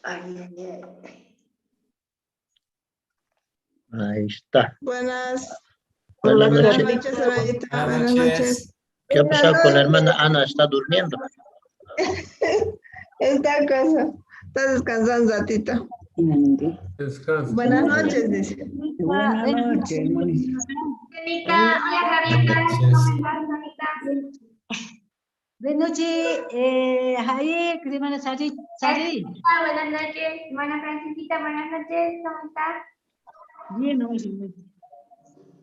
Ay, ay, ay. Ahí está. Buenas Buenas Buenas noches. noches, Sorayita. Buenas Buenas noches. noches. ¿Qué ha Buenas pasado con la noches. hermana Ana? ¿Está durmiendo? Esta cosa. Está descansando un ratito. Descansa. Buenas noches, dice. Buenas noches, Mónica. Mónica, hola Javita, Buenas ¿cómo noches. estás, Mónica? Buenas noches, Jair, hermana Sari. Buenas noches, hermana Francisquita, buenas noches, ¿cómo estás? Bien, oye.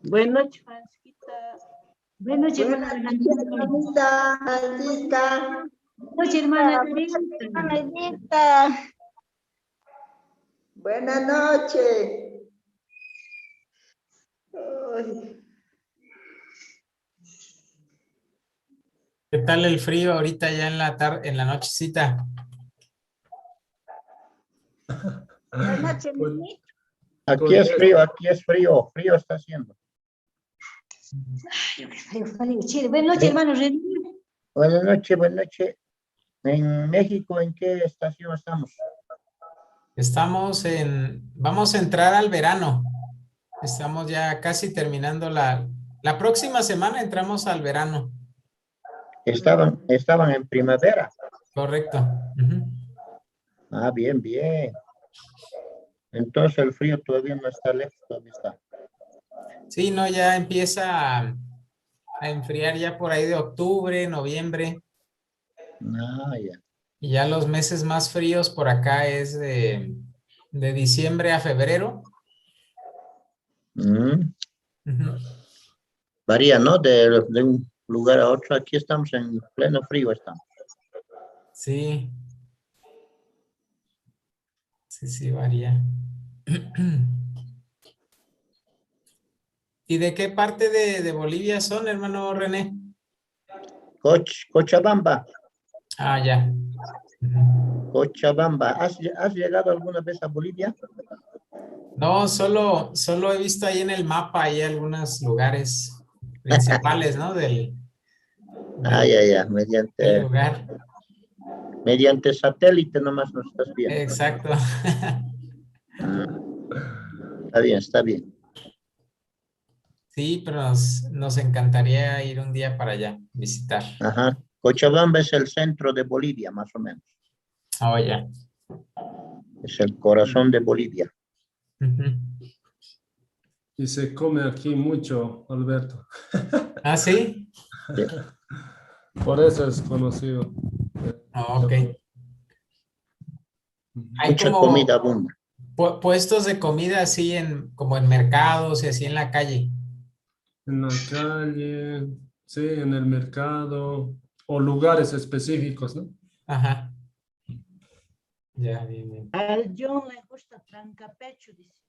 Buenas noches, Francisquita. Buenas noches, hermana Buenas noches, Bernardita. Francisca. Buenas noches, hermana Teresa. Francisca. Buenas noches. Ay. ¿Qué tal el frío ahorita ya en la tarde, en la nochecita? Buenas noches, Pues, Mimi. Aquí es frío, frío está haciendo. Frío. Che, buenas noches, hermano René. Buenas noches, buenas noches. En México, ¿en qué estación estamos? Vamos a entrar al verano. Estamos ya casi terminando la próxima semana entramos al verano. Estaban en primavera. Correcto. Ujú. Ah, bien, bien. Entonces el frío todavía no está lejos, todavía está. Sí, no, ya empieza a enfriar ya por ahí de octubre, noviembre. Ah, ya. Y ya los meses más fríos por acá es de diciembre a febrero. Mm, Ujú. varía, ¿no? De un lugar a otro. Aquí estamos en pleno frío, estamos. Sí. Sí, varía. ¿Y de qué parte de Bolivia son, hermano René? Cochabamba. Ah, ya. Ujú. Cochabamba. ¿Has llegado alguna vez a Bolivia? No, solo he visto ahí en el mapa, hay algunos lugares principales, ¿no? Ah, Del, ya, del lugar. mediante satélite nomás nos estás viendo. Exacto. Ah, está bien, está bien. Sí, pero nos encantaría ir un día para allá, visitar. Ajá. Cochabamba es el centro de Bolivia, más o menos. Oh, ya. Es el corazón de Bolivia. Ujú. Y se come aquí mucho, Alberto. Ah, sí. Sí. Por eso es conocido. Ah, ok. Hay Mucha como comida abunda. puestos de comida así como en mercados y así en la calle. En la calle, sí, en el mercado, o lugares específicos, ¿no? Ajá. Ya, bien, bien. Al John le gusta trancapecho, dice.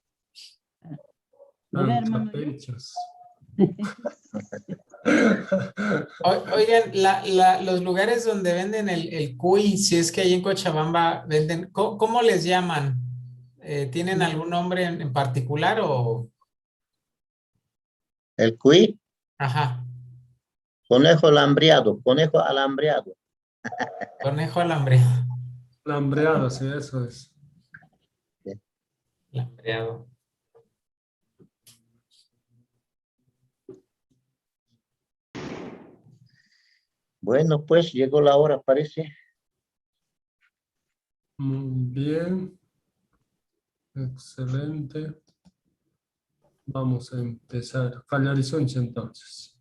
¿Verdad, hermano? Pechos. Oigan, los lugares donde venden el cuy, si es que ahí en Cochabamba venden, ¿cómo les llaman? ¿Tienen algún nombre en particular o? El cuy, Ajá, conejo alambreado, conejo alambreado. conejo alambreado. Lambreado, sí, eso es. Alambreado. Bueno, pues llegó la hora, parece. Muy bien. Excelente. Vamos a empezar. Callarizonche entonces.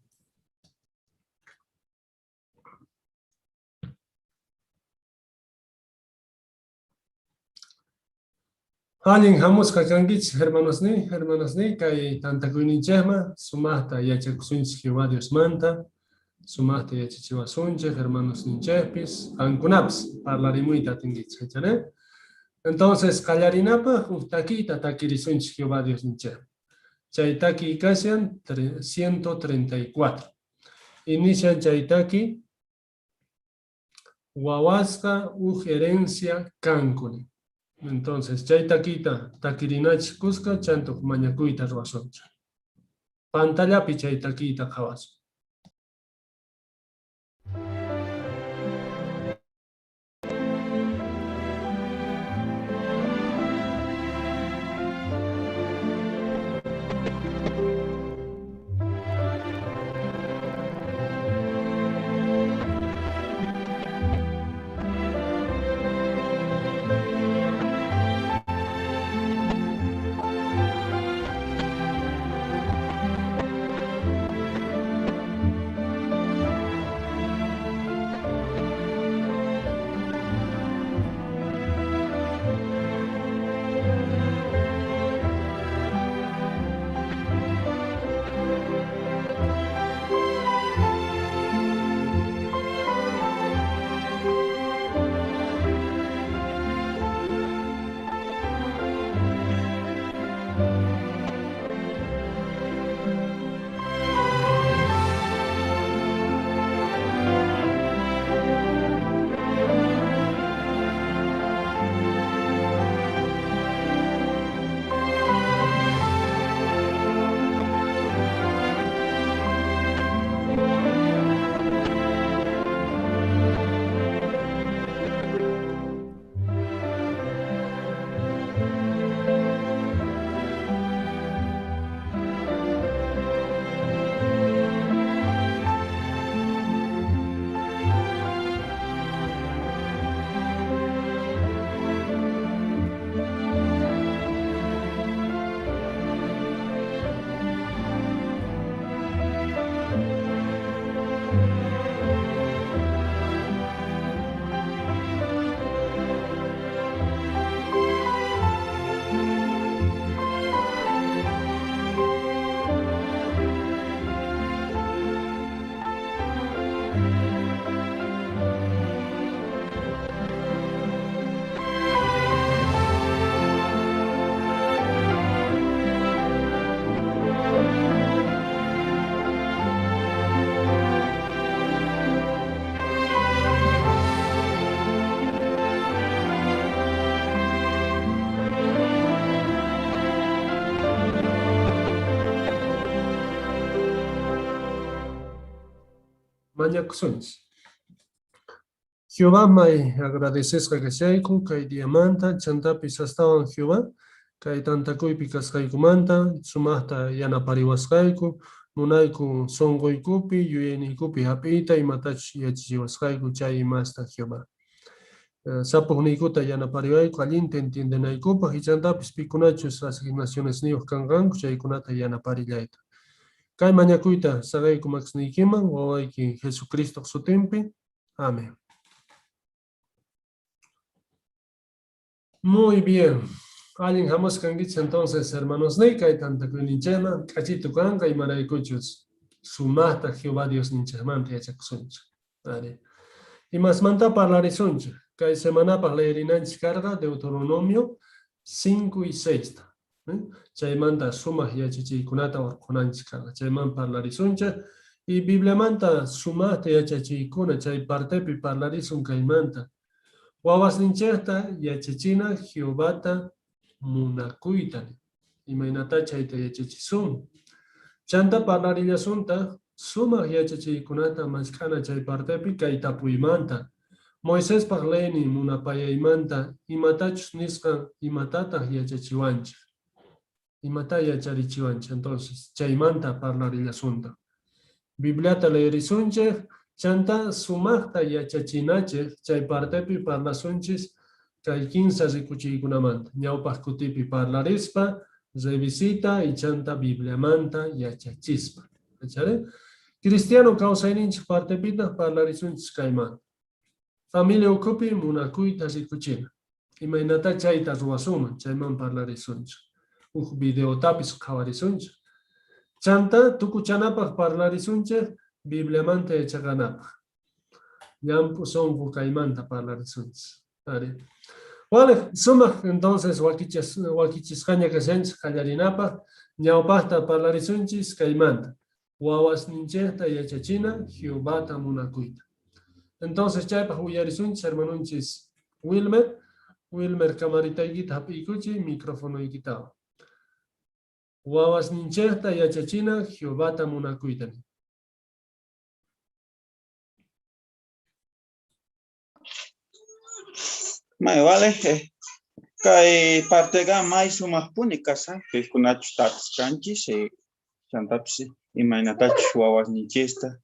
Halin hamusqa kankichik hermanosni, kay tantakuyninchikman sumaqta yachakusunchik varios manta, sumaqta yachachiwasunchik hermanosninchikpis, qankunapas parlarimuyta atinkichik, ¿cachai? Entonces, qallarinapa huk taquita taquirisunchik varios ninchik. Chay taqui kashan 134. Inicia chay taqui wawasqa huk herencia kankuni. Entonces, chay taquita, taquirinach cusca, chanto mañacuita ruasoncha. Pantallapi chay taquita jawas. mañakusunchis. Jehová may agradecesqa kashayku kay diamanta chantapis astawan Jehová kay tantakuypi kasqaykumanta sumaqta yanapariwasqayku munayku sonquykupi yuyayniykupi hap'iyta imatachu yachachiwasqayku chay imasta Jehová. Sapuqniykuta yanapariwayku allinta entiendenaykupaq y chantapis pikunachus asignaciones niyuq kanqanku chaykunata yanaparillayta. Kay mañakuyta sagayku maqsniykiman wawayki Jesucristo sutinpi. Amén. Muy bien. Alguien jamás canguich entonces, hermanos, ne kay tanta kuninchema, cachito kanka y maraykuchus. Sumata Jehová Dios ninchemanta yachakusuncha. Vale. Y más manta parlarisuncha. Kay semana para leerinanch carga Deuteronomio 5 y 6. Chay manta sumah yachachi kunata orkunanch carga. Chay man parlarisuncha. Y Biblia manta sumata yachachi kuna chay partepi parlarisun kay manta. Wawas ninchesta yachachina Jehovata munakuytani. Imaynata chayta yachachisun. Chanta parlarillasunta sumah yachachikunata maskana chay partepi kay tapuymanta. Moisés parlani munapayaymanta imatachus nisqa imatata yachachiwancha. Imata yacharichiwancha. Entonces, chaymanta parlarillasunta. Bibliata leerisunchej, chanta sumaqta yachachinache, chay partepi parlasunchis, kay 15 rikuchiykunamanta. Ñawpaq kutipi parlarispa, revisita y chanta Bibliamanta yachachispa. ¿Echare? Cristiano kawsayninchik partepita parlarisunchis kaymanta. Familia ukupi munakuyta rikuchina. Imaynata chayta ruwasuman, chayman parlarisunchik. Videotapis qhawarisunchik. Chanta tukuchanapaq parlarisunchik, Bibliamanta yachakanapaq. Llampu sonqu kaymanta parlarisunchik. Vale, sumaq entonces wakichisqaña kashanchik qallarinapaq, ñawpaqta parlarisunchis kaymanta. Wawasninchikta yachachina, Jehovata munakuyta. Entonces, chaypaq uyarisunchis hermanunchis Wilmer camaritaykita hap'iykuchi microfonoykitaqa. Wawasninchikta yachachina Jehovata munakuytani. May vale, kay partega may sumaqpuni kasan, kunachus tatas kanchis, chantapis imaynatachus wawasninchista,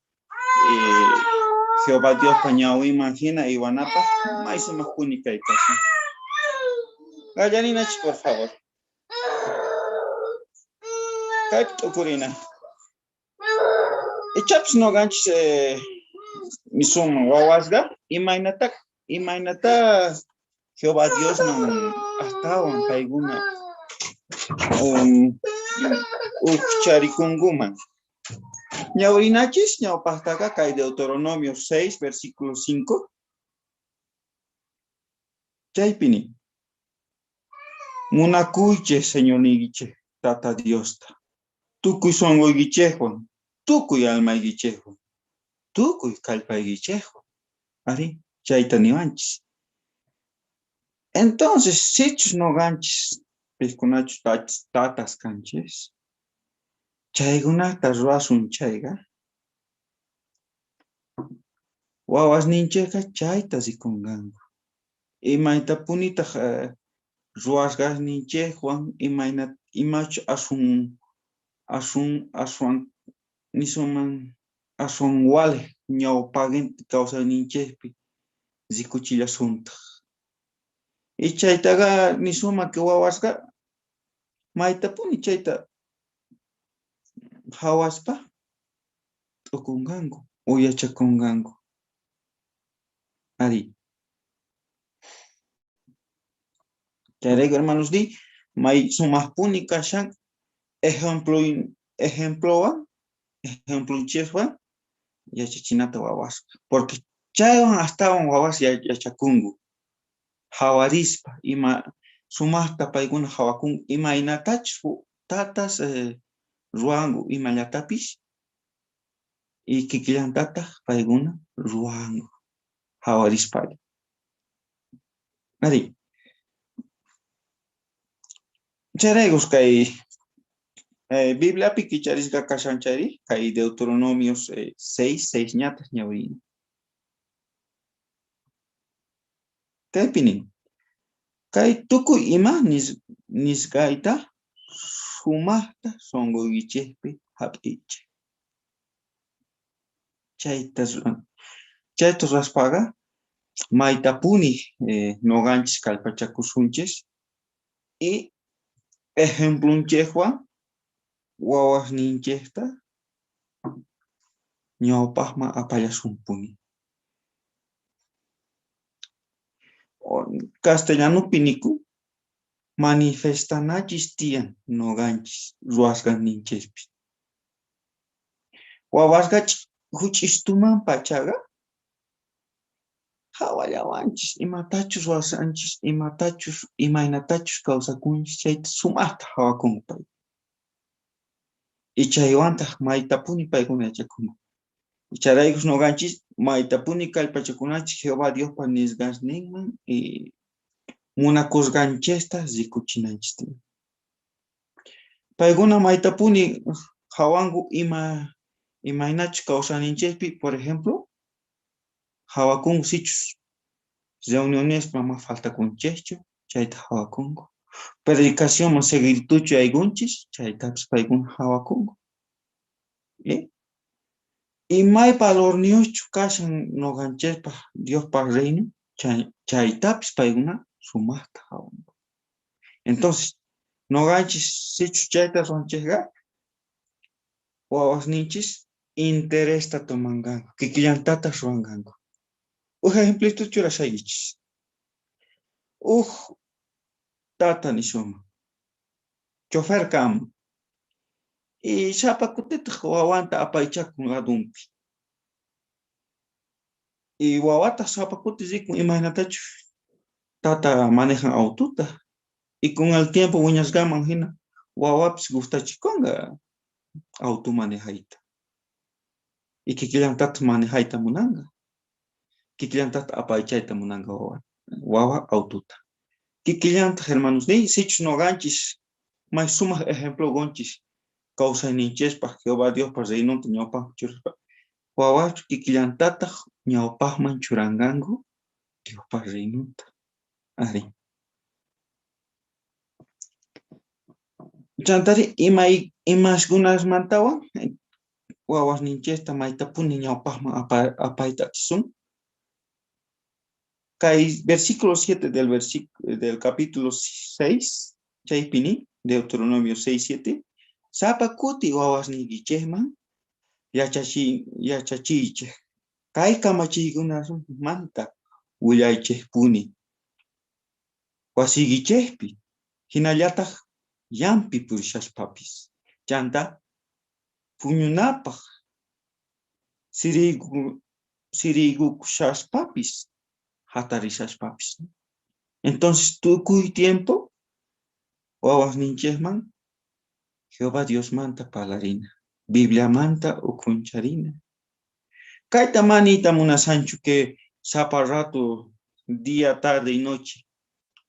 Jehová Dios pañawi imagina iwanapa, may sumaqpuni kay kasan. Gallaninach, por favor. Kay tukurina. Ichaps no ganchis misuma wawasga, imaynata Jehová Dios no astawan kayguna ucharikunguman. Ñawrinachis ñawpaqtaqa kay Deuteronomio 6 versículo 5. Chaypini. Munakuyche Señor nigiche tata Diosta. Tukuy songoygichejwan, tukuy almaygichejwan, tukuy kallpaygichejwan. Ari chayta niwanchis. Entonces, sichus no ganchis, piskunachus tatas canches, chaygunata ruasun chayga, wawas nincheka chayta zikungangu. Imayta punita ruasgas ninchejuan, imachu asun nisuman asun wale, ñaw pagent causa ninchepi, zikuchilla sunta. Y chaytaga nisuma que wawasqa maytapuni chayta hawaspa t'ukungangu uyachakungangu. Ari. Chayrayku hermanos di may sumaqpuni kashan ejemplo cheswan yachachinata wawasqa. Porque chaywan astawan wawas yachakungu. Hawarispa, ima sumaqta paykuna hawakun, imaynatachus tatas ruangu, imallatapis, y kikillantataq paykuna ruangu, hawarispa. Ari, chayraykus kay Biblia piquicharisga kashanchari, kay Deuteronomios 6 ñatas ñawin. Kay pinin. Kay tuku ima nisgaita sumahta songo ichepi hapiche. Chaytos raspaga maitapuni noganchis kalpachakusunchis y ejemplo unchehua wawas ninchesta ñawpajma apallasumpuni. Castellano piniku manifestanachis tiyan noganchis ruasgan ninchespi. Wawasga huchistuman pachaga hawallawanchis imatachus ruasanchis imatachus imaynatachus kawsakunchis chayta sumaqta hawakunpay. Ichaywantaq maytapuni paykuna yachakuna. Icharaykus noganchis maytapuni kallpachakunachis Jehová Diospa nisqanninman y munakusqanchista rikuchinanchis. Paykuna maytapuni hawangu imaynachus kawsaninchikpi, por ejemplo, hawakungu sichus reunionespa ma faltakunchikchu, chayta hawakungu. Predicación ma seguirtuchu aygunchis, chaytapas paykuna hawakungu. Imay valorniuchu kashan noganchespa Diospa reino, chaytapis paykuna sumaqta hawangu. Entonces, noganchis sichus chayta ruanchesqa, wawasninchis interesta tomanganku, kikillantata ruanganku. Ejemplito churashaykichis. Tata nishuma. Chofer kama. Y shapakutitaq wawanta apaychakun ladunpi. Y wawata shapakuti rikun imaynatachu tata manejan autota. Y con el tiempo wiñasgaman hina wawapis gustachikonga auto manejayta. Y kikillantata manejayta munanga. Kikillantata apaychayta munanga wawa autota. Kikillantaq hermanos ni sichus noganchis may sumaq ejemplo gonchis kawsayninchespa Jehová Diospa reynunta ñawpajman churaspa wawachu kikillantataq ñawpajman churanganku Diospa reynunta. Ari. Chantari imashkunasmantawan wawasninchesta maytapuni ñawpajman apayta achisun. Kay versículo 7 del capítulo 6, chaypini, Deuteronomio 6:7, sapakuti wawasninkichejman yachachiche. Kay kamachiykunamanta willaychejpuni. Wasikichejpi, hinallataq llampi purishashpapis. Chanta puñunapaq siriykushashpapis. Hatarishashpapis. Entonces, tukuy tiempo, wawasninchejman, Jehová Dios manta palarina, Biblia manta ukuncharina. Kayta manita munasanchu que sapa rato, día, tarde y noche.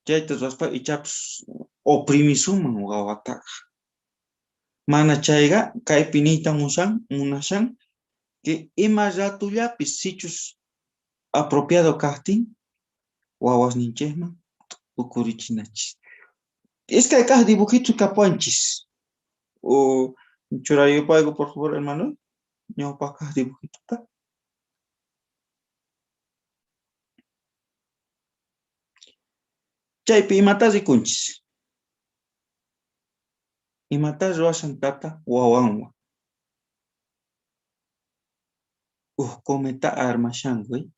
Chayta raspa ichaps oprimisuman wawataqa. Mana chayga, kay pinita munashan, que ima ratullapis sichus apropiado kaqtin, wawasninchejman ukurichinachis. Es que acá dibujitos capuanchis. O churayo pago, por favor, hermano. No pa acá dibujitos. Chaypi imatas rikunchis. Imatas ruasan tata wawanwa. Cometa armashangue.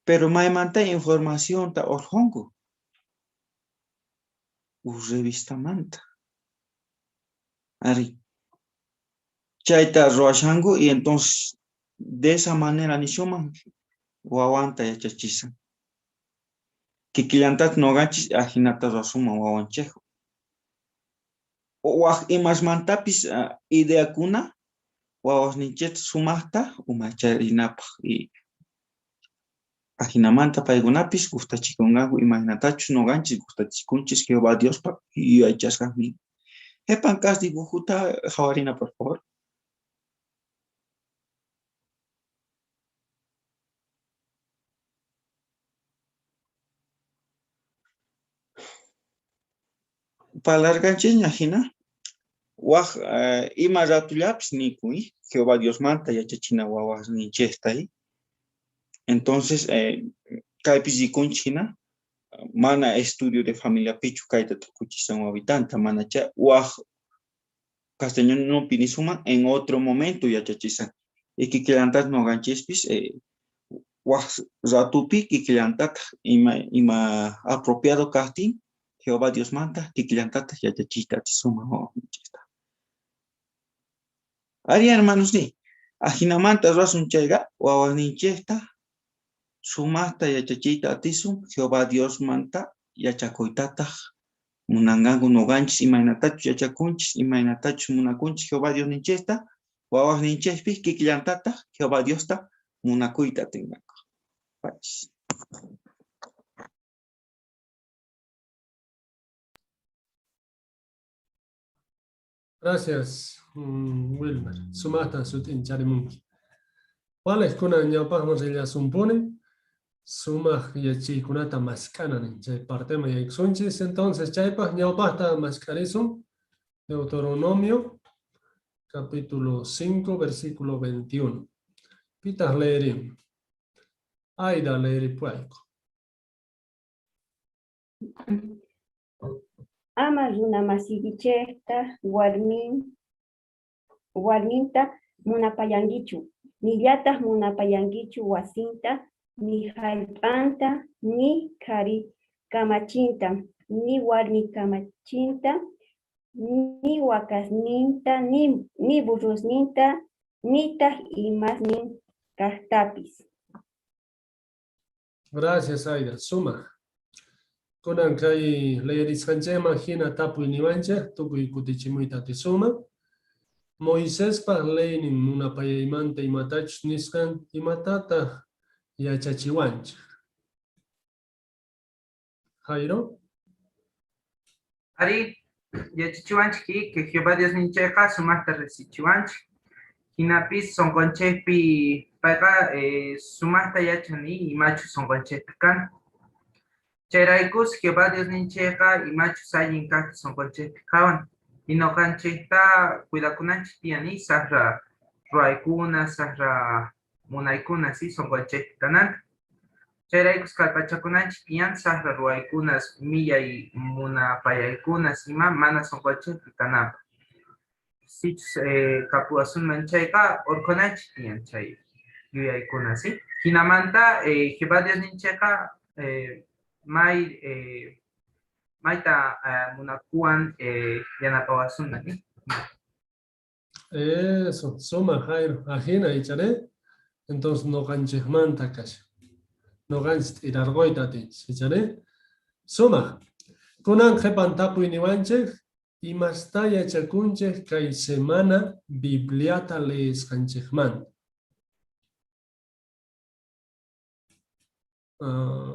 Pero maymanta información ta orjongo. Revista manta. Ari. Chayta ruashango y entonces de esa manera ni suman wawanta yachachisa. Kikillantat noganchis ajinata ruasuma wawanchejo. O imas mantapis idea kuna wawasninchet sumaqta umacharinapaq y ajinamanta paygunapis gustachikungaku imaynatachus noganchis gustachikunchis Jehová Diospa yuyaychasqanmi. Jepancas dibujuta, Javarina, por favor. Palarganchis, ñajina. Waj, ima ratullaps nikui, Jehová Dios manta, yachachina wawas ni chestai. Entonces, Kaipizikunchina, mana estudio de familia pichu kaita tukuchisan habitante, mana cha waj castellano no pinisuma en otro momento yachachisan. Y que quedantas no ganchispis, waj ratupi, que quedantat ima apropiado casting, Jehová Dios manta, que quedantat yachachita tisuma o chesta. Ari hermanos ni, ajinamanta rasun chega, wawanin chesta, sumasta yachachita tisum, Jehová Dios manta, yachakoitata, munangangu no ganchis, imainatachu yachakunchis, imainatachu munakunchis, Jehová Dios ninchesta, wawas ninchespis, kikillantata, Jehová Dios ta, munakuita tenganko. Pachis. Gracias, Wilmer. Sumata sutin charimunki. ¿Cuáles kuna ñapajnos ella sumpone? Sumaj yachi kunata mascanan, chay partema y exunchis, entonces chaypaj ñapajta mascarisum, Deuteronomio, capítulo 5, versículo 21. Pitas leerim. Aida leeri puaico. Ama runa masigicheta warminta munapayangichu. Nillatas munapayangichu wasinta, ni hallp'anta, ni kari kamachinta, ni warmi kamachinta, ni wakasninta, ni burrusninta, ni tah imasnin kahtapis. Gracias, Aida. Suma. Kunan kay leeris kanchema hina tapu iniwancha, tukuy kutichimuita te suma. Moisés pa leinin munapayaymanta imatach niskan imatata yachachiwancha. Jairo? Ari, yachachiwanchki, que Jehová Dios nincheja, sumasta resichiwanch. Hinapis son conchepi, paga, sumasta yachani, y macho son conchepi kan. Cheraikus, Jehová Dios nincheja, y macho sayin kaki son conchepi kawan. Y no cancheta, cuidakunanchi tiani, sahra ruaikuna, sahra munaikuna, sí, son conchepi kanan. Cheraikus kalpachakunanchi tian, sahra ruaikunas, milla y munapayaikunas, y mana son conchepi kanan. Sí, kapuasun manchayka, orkonanchi tian chay, yuyaikuna, sí. Hinamanta, Jehová Dios nincheja, Maita munakuan yanapawasunna ni. Eso, suma, Jairo. Ajena, echaré. Entonces no ganches manta cash. No ganches irargoita ti. ¿Echaré? Suma. Kunan jepan tapu iniwanche. Y más talla chacunche kai semana bibliata les ganchejman.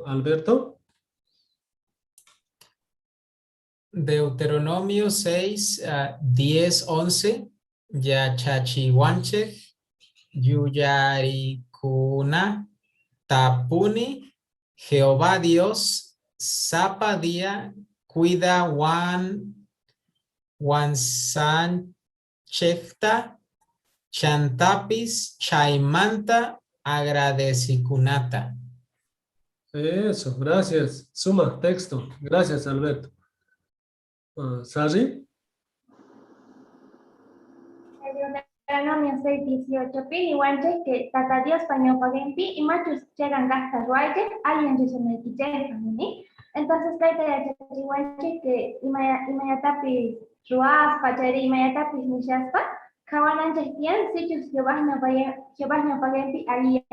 Alberto. Deuteronomio 6, 10, 11. Yachachiwanchej, yuyarikuna, tapuni, Jehová Dios, sapa día, cuida wan sanchefta, chantapis, chaimanta, agradecikunata. Eso, gracias. Suma, texto. Gracias, Alberto. ¿Sari? Deuteronomio 6:18 pi iguanche que tata Dios paño pagempi y machos llegan gastas ruaje alguien se me quiche ni entonces cae de iguanche que imayatapi ruas pachari imayatapi nishaspa kawananche tian sichus Jehová no pagempi alguien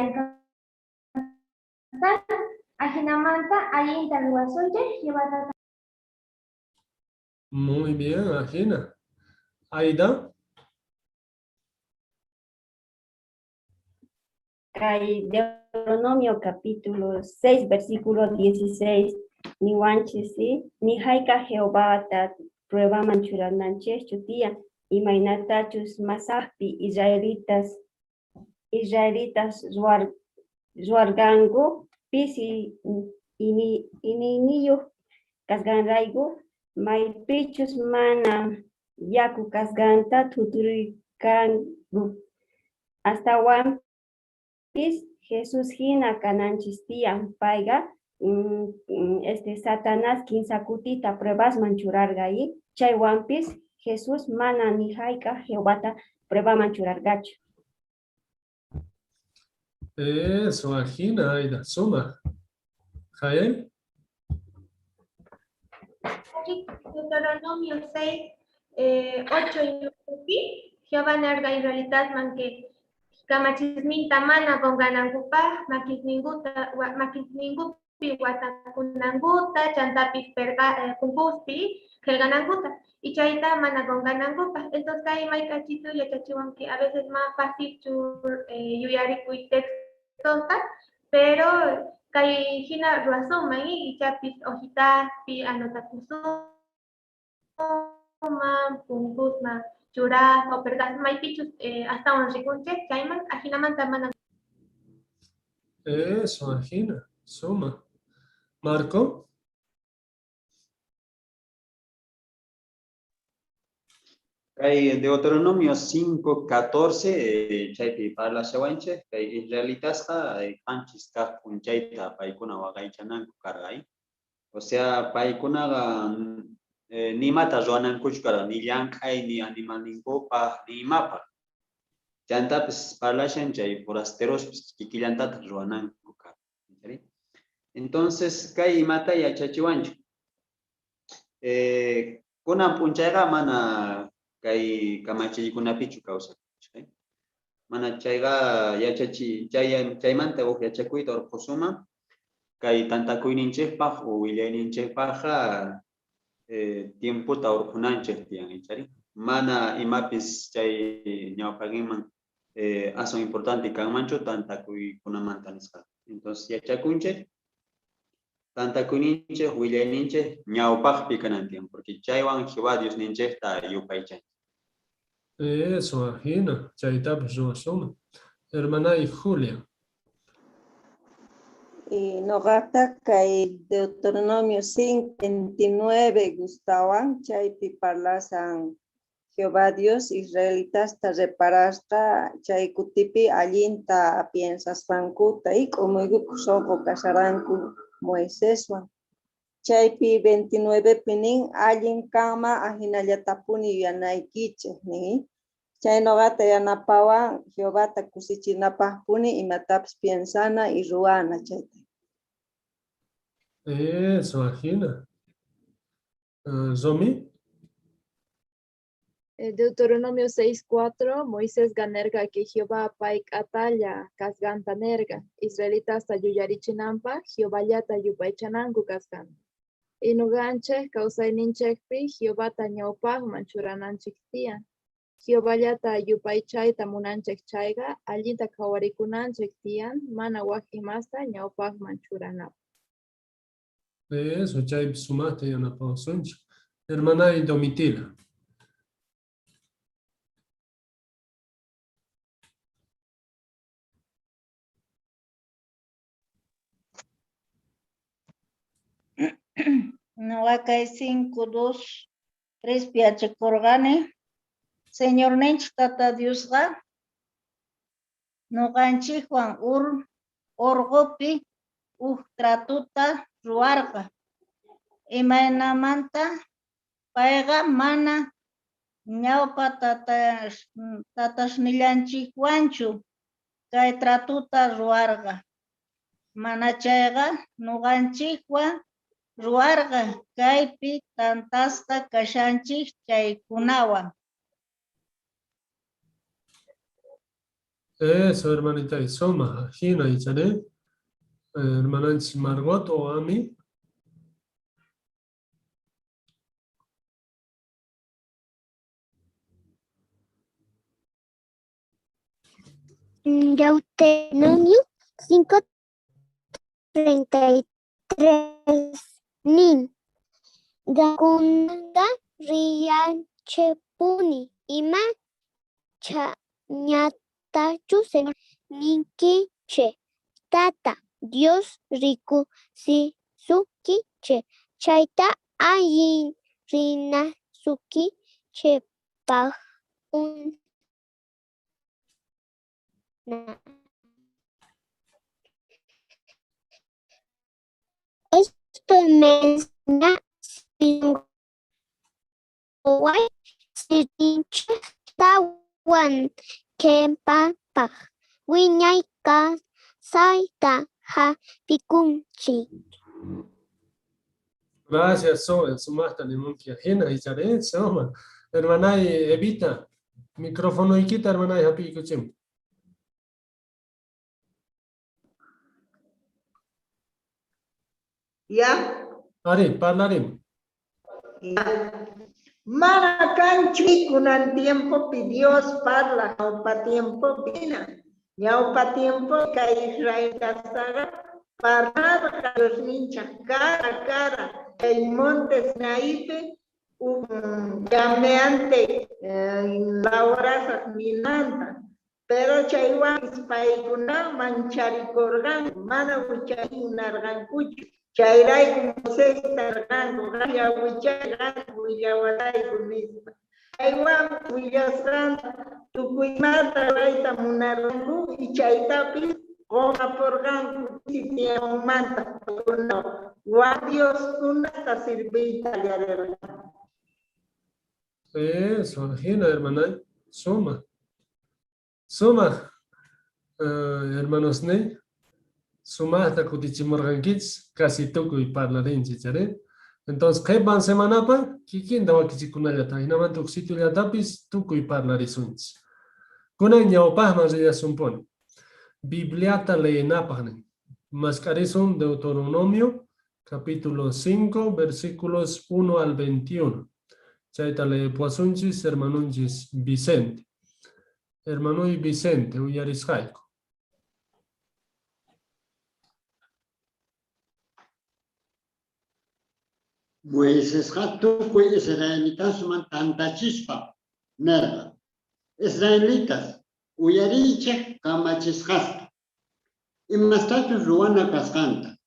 ajinamanta alguien taluasunche Jehová. Muy bien, Ajena. Aida. Deuteronomio capítulo 6, versículo 16. Ni wanchi, sí. Ni haika Jehová prueba manchurananche chutia imainatachus masahpi Israelitas Zuargango pisi ininiyo kasganraigo maipichus mana yaku kasganta tuturikangu hasta wampis Jesús hina kananchistía paiga Satanás kinsakutita pruebas manchurargai chay wampis Jesús mana nihaika Jehovata prueba manchurargacho. Eso, Agina, Aida, suma. Jael. Deuteronomio 6, 8 y 9. Jehová narga Israelitas manque kamachisminta mana gonganangupa makisningupi watakunanguta chantapis kumpuspi kelgananguta y chaita mana gonganangupa. Entonces kay may kachitu yachachiwan que a veces más fácil yuyarikuy textonta, pero kay hina ruasuma y chapis hojita pi anotakusuma punkusma chura o pergas may pichus hasta un rikunche chayman ajinaman tamana. Eso, Agina, suma. Marco. Hay Deuteronomio 5:14, chaypi parla shawanche, kay israelitas kanchis punchaita paikuna waqaychananku kargay. O sea, paikunaga ni mata ruanan kuchkara, ni llank'ay, ni animalinkupa, ni mapa. Chantapis parlashan chay forasteros kikillantata ruananku kar. Entonces, kay mata yachachiwanchu. Kunan punchayga mana kay kamachiykunapichu kawsakunchik. Mana chayga chaymanta yachakuyta urqusuma kay tantakuyninchikpaq o willayninchikpaqa tiemputa urqunanchik tiyan ichari. Mana imapis chay ñawpaqinman asun importante kanmanchu tantakuykunamanta nisqa. Entonces yachakunchik tantakuyninchik willayninchik ñawpaqpi kanantiyan porque chaywan Jehová Dios ninchikta yupaychan. Eso, Agina, chaytapis ruwasuma. Hermana y Julia. Y nogata kay Deuteronomio 5:29 gustaban chaypi parlasan Jehová Dios Israelitas ta reparasta chay kutipi allinta piensas pankuta y como soco casaranku Moiséswan. Chaypi 29 pinin allin kama ajinallatapuni yanaykiche ni chay nogata yanapawan Jehová ta kusichinapajpuni imatapis piensana y ruana chayta. Eso, Agina. Zomi. Deuteronomio 6:4, Moisés ganerga que Jehová paik atalla kasganta nerga, Israelitas tayuyarichinampa, Jehová yata yupaychananku kasganta. Inuganche kausayninchekpi Jehová tañawpaj manchurananchiktian. Jehová yata yupaychayta munanchek chayga, allinta kawarikunanchek tiyan, mana wak imasta ñawpaj manchuranap. Eso, chaypi sumate yanapawsunchik. Hermana y Domitila. No acá es 5:2 piache corgane. Señor Nench tata Diosga. No ganchi Juan orgopi tratuta ruarga. Imaena manta paega mana ñaupa tatas nilanchi Juanchu. Kay tratuta ruarga. Mana chayga no ganchi Juan ruarga kaypi tantasta kashanchik chaykunawan. Eso, hermanita Isoma, Agina y Chane. Hermananchis Margot o Ami. Deuteronomio 5:33 nin gakunanga rianchepuni ima ñatachu Señor ninki che tata Dios riku si suki che chaita ayin rina suki che pa un esto me enseña Why sirinche tawan kempapa wiñayka saita ha pikunchi. Gracias, Soel. Sumasta ni munki ajena y chare, soma. Hermana Evita, micrófono y quita, hermana happy kuchim. Ya. Ari, parlarim. Maracanchi kunan tiempo Dios parla, ñaupa tiempo pina. Ñaupa tiempo que Israel castaga, parlar los nincha cara a cara. El monte Naipe, llameante, la hora minanta. Pero chaywan paikuna mancharikorgan, mana uchay unargankuchu. Chayray Moses targango, gaya huichay gango, willawatay kunispa. Chaywan willasgan, tukuymata rayta munargangu, y chaytapis, goma porgangu, sitiamumanta, Dios kunasta sirvita yarergan. Eso, ajena, hermana. Suma. Suma, hermanos, ¿ne? Suma hasta kutichimorgankits, casi toco y parlarín, chicharé. Entonces, ¿qué van semana pa? ¿Quién daba que chikunayata? Y nada más tu sitio ya tapis, toco y parlarisunch. Kunan yaupah más ya sumpone. Bibliata leenapahne. Mascarizum Deuteronomio, capítulo 5, versículos 1 al 21. Chaita le puasunchis, hermanunchis Vicente. Hermano y Vicente, Uyarisjaico. Moisés hatuku israelitas man tanta chispa nerva. Israelitas uyariche kamachisqasta. Imastatus ruana kasqanta.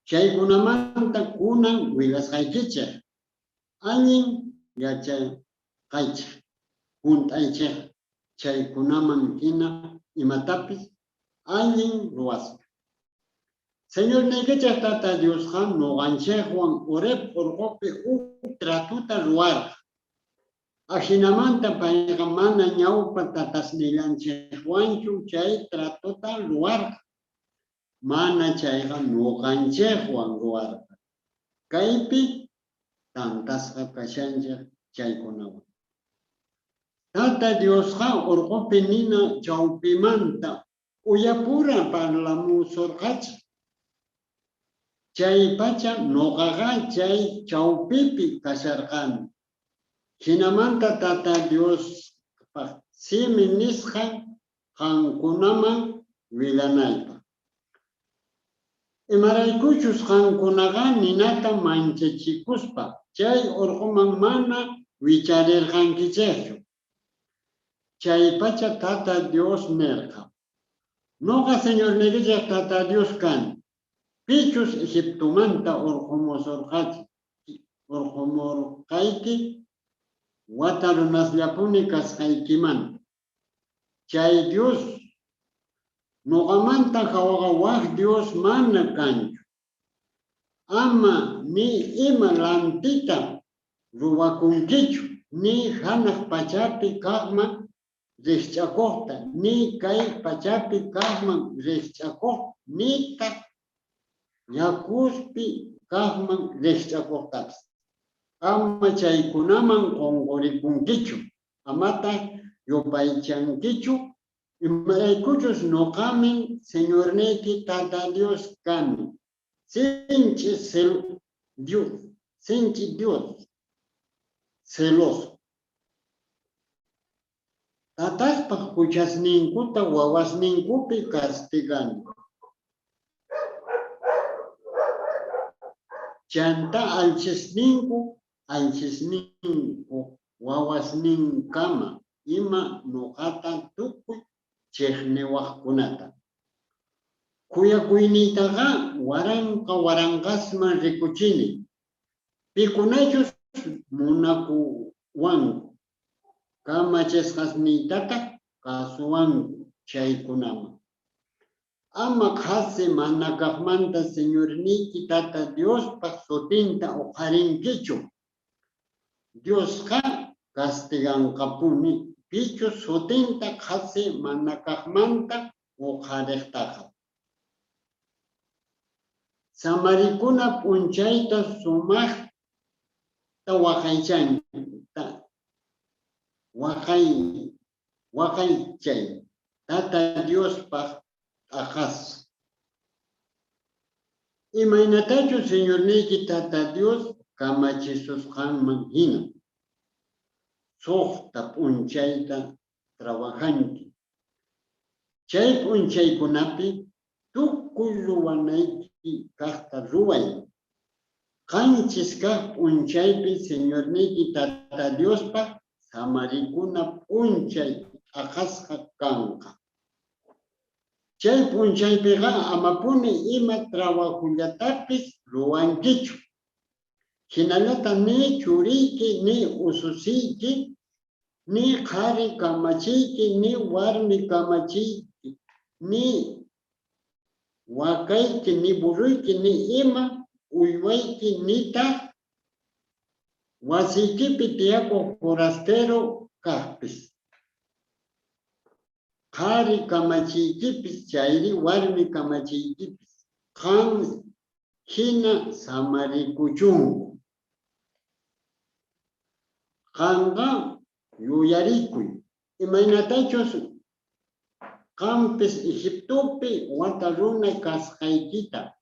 Chaykunamanta kunan wilasqaykichej. Allin yachay qaychej. Junt'aychej. Chaykunaman hina imatapis allin ruwasqa. Señor Nequecha Tata Dios Han no ganche Juan Oreb por Gope tratuta luar. Ajinamanta paegamana ñaupa tatas nilanche Juanchu chay tratuta luar. Mana chayga no ganche Juan luar. Kaipi tantas kapachancha chay konawa. Tata Dios Han Orgope nina chaupimanta uyapura para la musorgacha. Chay pacha nogaga chay chaupipi kasargan. Hinamanta tata Dios simi nisja hankunaman vilanaypa. Imaraykuchus hankunaga ninata manchachikuspa. Chay orjuman mana vicharirgankichechu. Chay pacha tata Dios merja. Noga señor Neguilla tata Dios kan. Pichus Egiptomanta orjomosorjati, orjomorjaiti, watarunas yapúnicas jaikiman. Chay Dios, nogamanta jawagawaj Dios mana kanchu. Ama ni ima lantita ruwakunkichu, ni hanak pachapi kagman rechakota, ni kai pachapi kagman rechakota, ni ta Yakuspi kahman rechtakotas. Ama chaykunaman qonqorikunkichu. Amata yopaichankichu. Imaraykuchus noqamin Señor Neki Tata Dios kani. Sinchi Dios. Sinchi Dios. Celoso. Tataspa kuchasninkuta wawasninkupi castigando. Chanta alchesninku anchisnin wawasnin kama ima nuqata tukuy chiqniwaqkunata. Kuyakuyniytaqa waranqasman rikuchini. Pikunachus munakuwanku. Kamachasqasniytata kasuwanku chaykunaman. Ama qhasi mana kaqmanta Señorniki Tata Diospaq sutinta uqarinkichu. Diosqa castiganqapuni pichu sutinta qhasi mana kaqmanta uqariqtaqa. Samarikuna p'unchayta sumaqta waqaychanta. Waqaychay Tata Diospaq aqas. Imaynatachu Señorniki Tata Dios kamachisusqanman hina. Suqta p'unchayta trabajanki. Chay p'unchaykunapi tukuy ruwanayki kaqta ruway. Qanchis kaq p'unchaypi Señorniki Tata Diospa samarikuna p'unchay aqasqa kanqa. Chay p'unchaypiqa amapuni ima trabajullatapis ruwankichu. Hinallata ni churiyki, ni ususiyki, ni qhari kamachiyki, ni warmi kamachiyki, ni wakayki, ni buruyki, ni ima uywayki, nita wasiykipi tiyakuq forastero kaqpis. Qhari kamachiykipis, chayri warmi kamachiykipis, qan hina samarikuchunku. Qanqa yuyarikuy, imaynatachus qampis Egiptopi wata runa kasqaykita.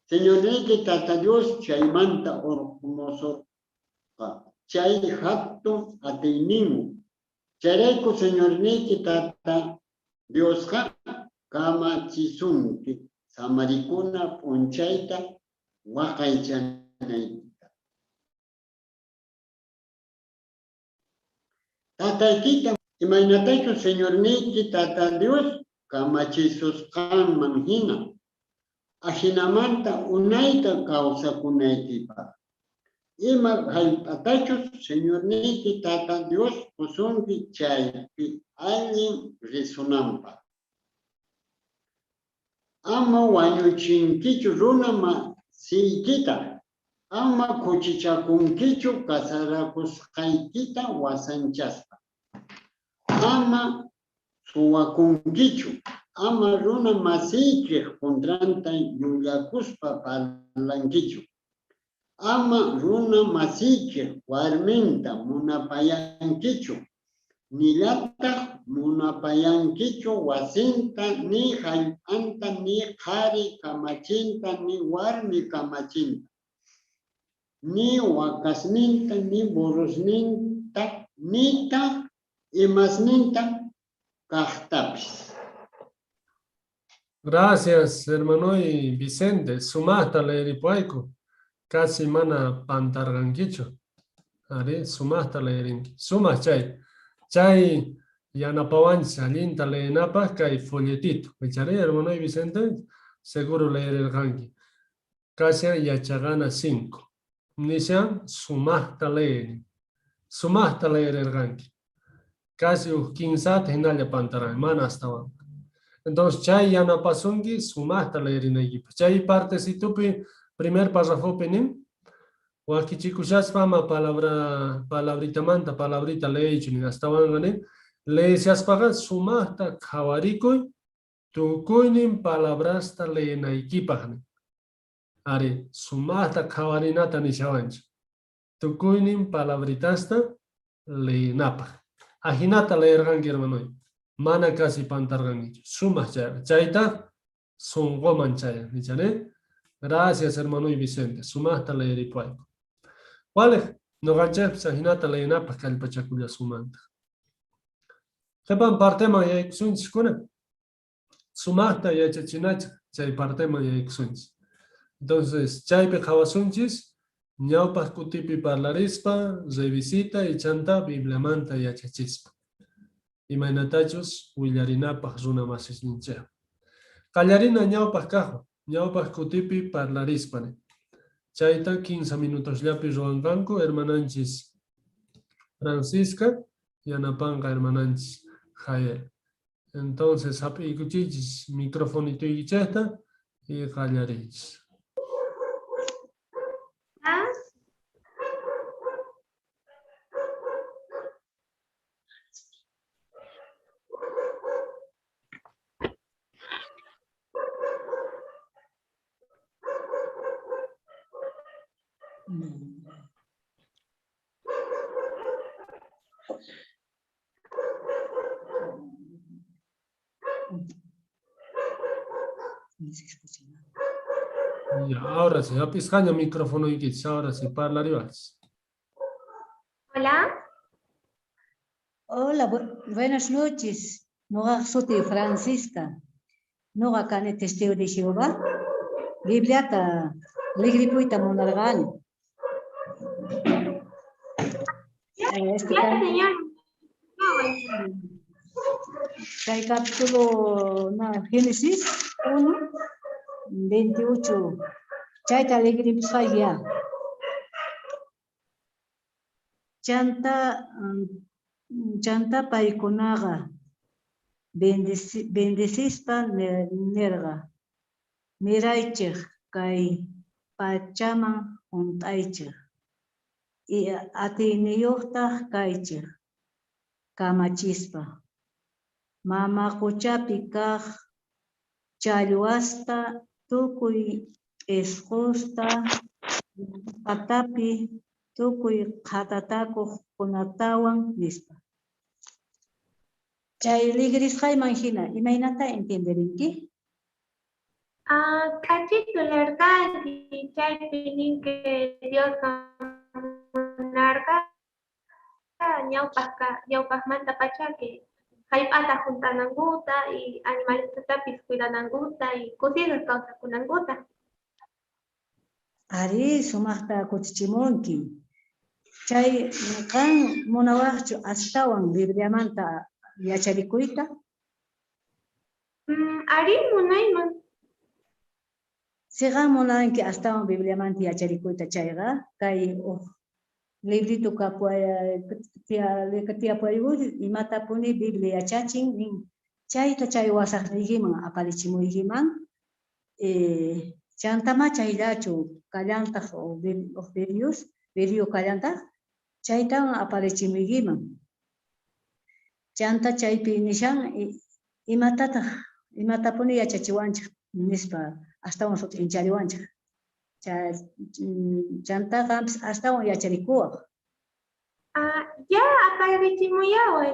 Señorniki Tata Dios chaymanta orqmosorqa, chay hatun atiyninmi. Chayrayku Señorniki Tata Diosqa kamachisunki samarikuna p'unchayta waqaychanaykita. Tataykita imaynatachu Señorniki Tata Dios kamachisusqanman hina. Ahinamanta unayta kawsakunaykipaq. Ima hallp'atachus Señorniki Tata Dios pusunki chaypi allin risunanpaq. Ama wañuchinkichu runa masiykita. Ama kuchichakunkichu kasarakusqaykita wasanchaspa. Ama suwakunkichu. Ama runa masiyki kuntranta yuyakuspa parlankichu. Ama runa masiyki warminta munapayankichu. Nilataq munapayankichu wasinta, ni hallp'anta, ni qhari kamachinta, ni warmi kamachinta. Ni wakasninta, ni burusninta, nita imasninta kaqtapis. Gracias, hermano y Vicente. Sumasta leeripayku. Casi mana pantargankichu. Ari, sumasta leerinki. Sumas chay. Chay yanapawanchis allinta leenapaq kay folletito. Echaré, hermano y Vicente. Seguro leererganki. Casi yachagana 5. Nishan sumasta leerin. Sumasta leererganki. Casi 15 hinalla pantaran. Mana hasta van. Entonces, chay yanapasunki sumasta leerinaykipa. Chay partecitupi primer párrafo penin. Wakichikushaspa ama palabritamanta palabrita leechuni hasta vangane. Leesiaspaqa sumasta khawarikuy tukuynin palabrasta leenaykipaqni. Ari, sumasta khawarinata nishawancha. Tukuynin palabritasta leenapaq. Ahinata leerganki hermanoy. Mana casi pantargankichu. Sumas chaya. Chayta sunqoman chaya. ¿Nichane? Gracias, hermano y Vicente. Sumasta leeripay. ¿Cuál? No ganchep sahinata leenapaq kallpachakulla sumanta. Sepan partema ya iksunchis kuna. Sumasta ya chachinach chay partema ya iksunchis. Entonces, chaype jawasunchis ñawpas kutipi parlarispa, revisita y chanta Bibliamanta yachachispa. Imaynatachus willarinapaq runa masisninchaq. Qallarina ñawpas kaqpa, ñawpas kutipi parlarispane. Chayta 15 minutos llapi ruwankanku hermananchis Francisca y anapanqa hermananchis Jael. Entonces, escuchichis microfonito y chasta y qallarich. Ya, ahora sí, apiscaña micrófono y kits, ahora sí, parla rivales. Hola. Hola, buenas noches. Noga soy Francisca. Noga cane testigo de Jehová. Bibliata, ligripuita monargani. Señor. Hay capítulo Génesis 1, 28. Chaita alegre falla. Chanta paikonaga. Bendecista nerga. Miraichig kai pachama untaichig. Y atiniyokta kaichig. Kamachispa. Mama kuchapi kaq challwasta tukuy esqusta patapi tukuy qhatatakuq kunatawan nispa. Chay ligrisqayman hina imaynata entenderinki? Cachito largadi chaypi nin que Dios narga ñawpaqmanta pacha que hayp'ata juntananguta y animalitatapis cuidananguta y cocidos kawsakunanguta. Ari sumaqta kutichimunki. Chay kan munawaqchu astawan Bibliamanta yacharikuyta? Ari munayman. Sigan munanki astawan Bibliamanta yacharikuyta chayqa kay librito katiapayuri imata puni Biblia yachachin nin chayta chay wasaqnikiman aparichimuykiman chantama chayllachu kallantaq video kallantaq chaytawan aparichimuykiman chanta chaypi nishan imata puni yachachiwanchik nispa astawan sutinchariwanchik chanta astawan yacharikuwaq. Ya aparichimuyaway.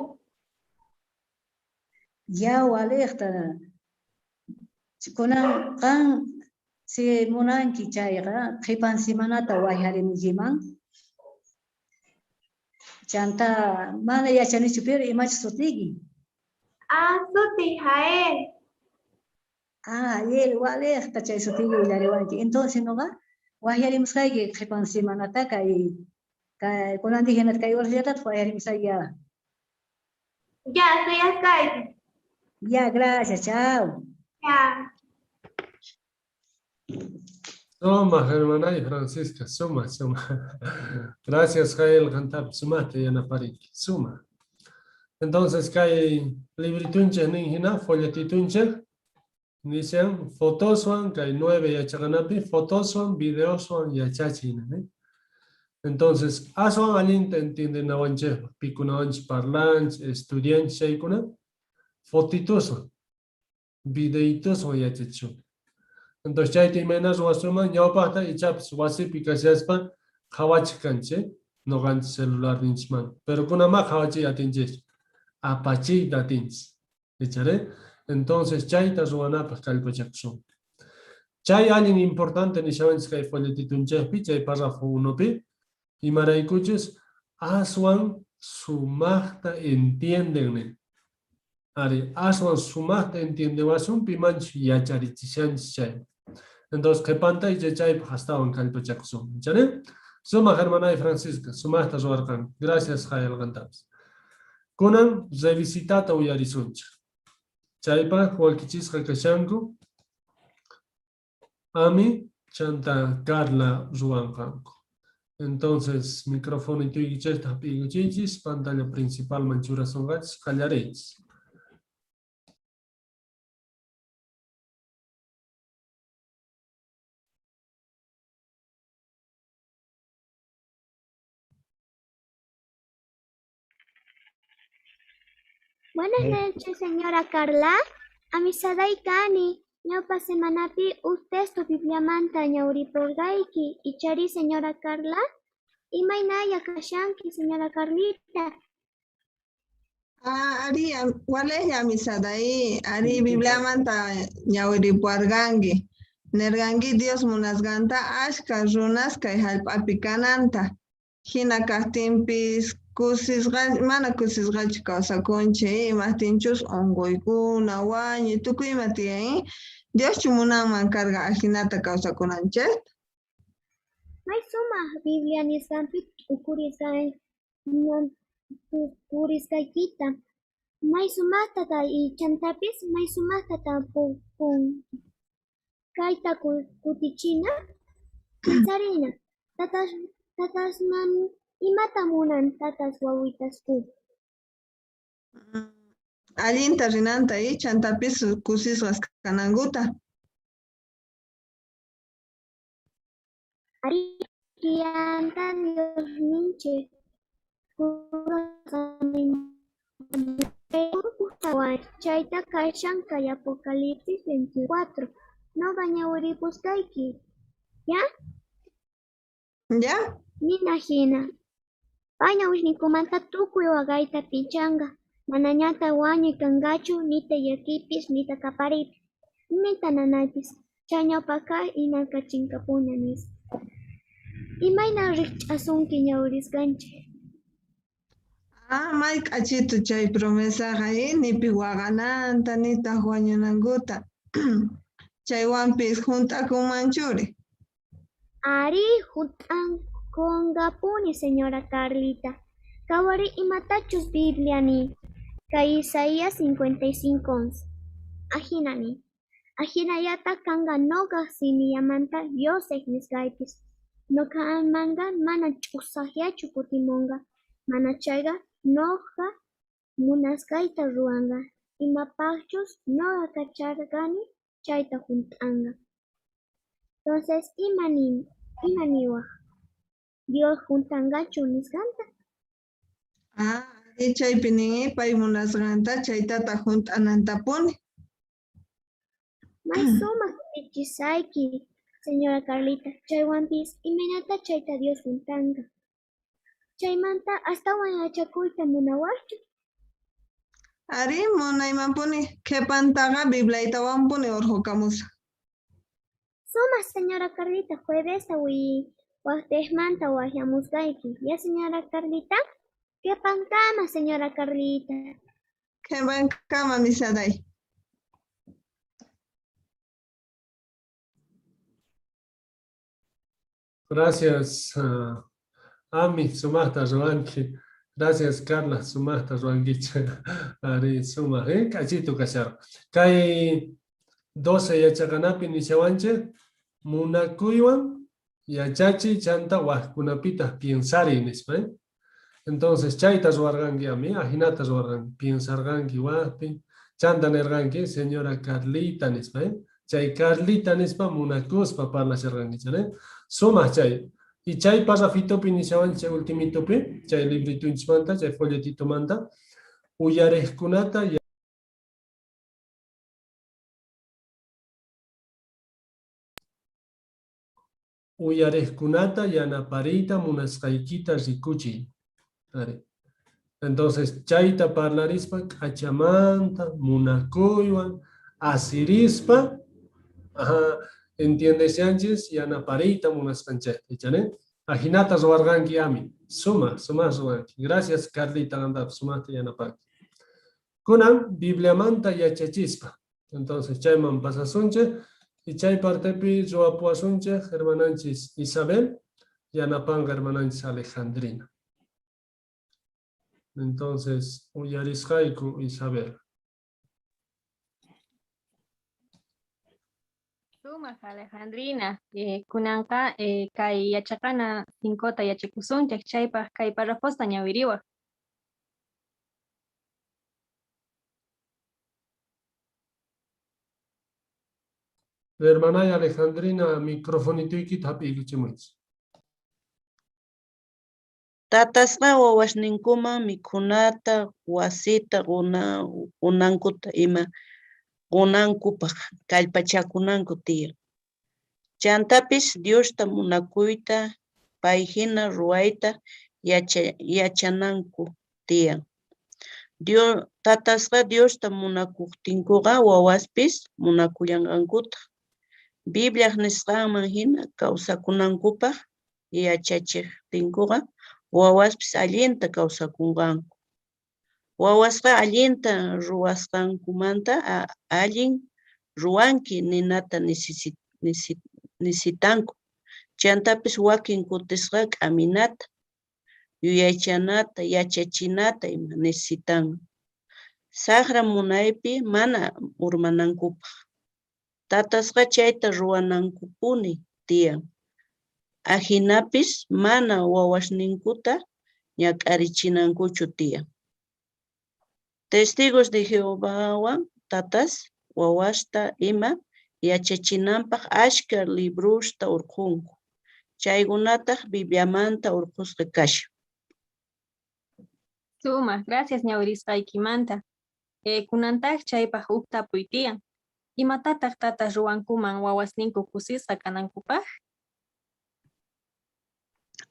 Ya waliqta kunan kan si munanki chayqa qipan simanata wayharimuykiman chanta mana yachanichu pero imachu sutiki? Suti Jael. Él waliqta chay sutiki willariwanki. Entonces noqa wayharimusqayki qipan simanata kay kunandihinata kay urasllatataq wayharimusqayki ya. Ya, suyasqayki. Ya, gracias, chao. Ya. Suma, hermana y Francisca, suma. Gracias, Jael, cantar, sumate, Yana Pariki, suma. Entonces, kay libritunche ninhina, folletitunche, dicen fotoswan, kay 9 yachaganapi, fotoswan, videoswan, yachachina. Entonces, aswan alinta entienden awanche, picunawanch parlanch, estudianch, shaykuna, fotitoswan, videitoswan yachachun. Entonces, chayti menas wasuma, ñawpaqta ichapas wasipi kasiaspa, hawachikanche, no gan celular ninchman. Pero kunama hawachi atinches, apachi datins. ¿Echaré? Entonces, chayta ruanapas kalpachaksun. Chay alguien importante ni saben que fue el titulchepi, chay párrafo 1pi, y maraycuches, aswan sumachta entienden. Ari, aswan sumachta entiende wasun pimanch yacharichichan chay. Entonces, que panta y chay hasta un calpachaksun. ¿Echaré? Suma hermana y Francisca, suma hasta Joarcan. Gracias, Jael Gantabs. Kunan, revisitata uyarisuncha. Chaypa, Hualquichis Hakashanku. Ami, chanta Carla Ruancanco. Entonces, micrófono y tuigichesta piguchichis, pantalla principal manchura songats, callareis. Buenas noches, señora Carla. Amisaday Kani. Ñaupa semanapi usted su bibliamanta ñauripurgayki. Ichari, señora Carla. Imaynaya kashanki, señora Carlita. Ari, waleja amisaday. Ari bibliamanta ñauripuargangi. Nergangi Dios munasganta ashka runasca y halpapicananta. Hina castinpis mana kusisqachu kawsakunchik imatinchus unquykuna wañuy tukuyma tiyan Dioschu munanman karga ajinata kawsakunanchik. May sumaq Biblia nisqanpi purisqaykita. May sumaqtata chantapis may sumaqtata kayta kutichina pensarina. Tatasman imata munan tatas wawitasku. Allinta rinanta chantapis kusisqas kanankuta. Ari kiyanta Dios ninche. Chayta kashanka y Apocalipsis 24. No bañauripusqayki. ¿Ya? ¿Ya? Ninajina. Paña ushnikumanta tukuy waqayta pichanga. Manañata wañuy kangachu nita yakipis nita kaparipis. Nita nanaypis. Chañawpaka inalkachinkapuna nis. Imayna rikch'asunki ñawrisqanchik. May k'achitu chay promesaqa nipi waqananta nita wañunankuta. Chaywanpis juntakunmanchuri. Ari juntankunkapuni, señora Carlita. Kawari imatachus Bibliani. Kay Isaías 55:11. Ajinani. Ajinayata kanga noqa simiyamanta Yosef nisqaypis. Noqa manga mana ch'usaqllachu kutimunqa. Mana chayqa noqa munasqayta ruwanqa. Imapaqchus noqa kacharqani chayta junt'anqa. Entonces, imaniwaq Dios juntanqachu nisqanta. Chaypi ninmi pay munasqanta chaytata junt'anantapuni. May sumaq kutichisayki, señora Carlita. Chaywanpis imaynata chayta Dios juntanqa. Chaymanta astawan yachakuyta munawaqchu. Ari munaymanpuni qhipantaqa Biblaytawanpuni urhukamusa. Sumaq, señora Carlita, juevesta waqtiqmanta waqllamusqayki. Ya, señora Carlita? Qhipankama, señora Carlita. Qhipankama, misaday. Gracias, Ami, sumasta Roanki. Gracias, Carla, sumasta Roanquicha. Ari, suma, cachito cachar. Kay 12 yachakanapi nishawanche, munakuywan, yachachi, chanta, wajkunapita, piensari nispa. Entonces, chayta ruarganki ami, ajinata ruarganki, piensarganki wajpi, chanta nerganki, señora Carlita nispa. Chay Carlita nispa munakuspa parlasharganki, chane. Suma chay. Y chay parrafitopi nishawanche ultimitopi, chay librito inchmanta, chay folletito manta, uyarejkunata, uyarejkunata yanaparita munasqaykita rikuchi. Entonces, chayta parlarispa, kachamanta, munakuywan, asirispa, entiendes antes, yanaparita munasqanchayta, ¿chane? Ajinata ruarganki ami, suma ruarganki. Gracias, Carlita, andab, sumata yanapaki. Kunan, Bibliamanta yachachispa. Entonces, chayman pasasunche, y chay partepi ruapuasunche, hermananchis Isabel, Yanapanga hermananchis Alejandrina. Entonces, uyarisqayku Isabel. Sumaq Alejandrina, kunanqa kay yachaqana 5ta yachikusunchak chaypaq kay parafosta ñawiriwaq. Hermanay Alejandrina, microfonituykita hap'iykichimunchis. Tatasqa wawasninkuman mikhunata, wasita runankuta ima runankupaq kallpachakunanku tiyan. Chantapis Diosta munakuyta, payhina ruwayta yachananku tiyan. Tatasqa Diosta munakuqtinkuqa wawaspis munakuyanqankuta. Biblia nisqanman hina kawsakunankupaq yachachiqtinkuqa wawaspis allinta kawsakunqanku. Wawasqa allinta ruwasqankumanta allin ruwanki ninata nisitanku. Chantapis wakin kutisqa k'aminata, yuyaychanata, yachachinata ima nisitan. Saqra munaypi mana urmanankupaq. Tatasqa chayta ruwanankupuni tiyan. Ajinapis mana wawasninkuta ñak'arichinankuchu tiyan. Testigos de Jehováwan tatas wawasta ima yachachinanpaq ashka librusta urqunku. Chaykunataq Bibliamanta urqusqa kashan. Sumaq, gracias ñawirisqaykimanta. Kunantaq chaypaq huk tapuy tiyan. Imatataq tatas ruwankuman wawasninku kusisqa kanankupaq?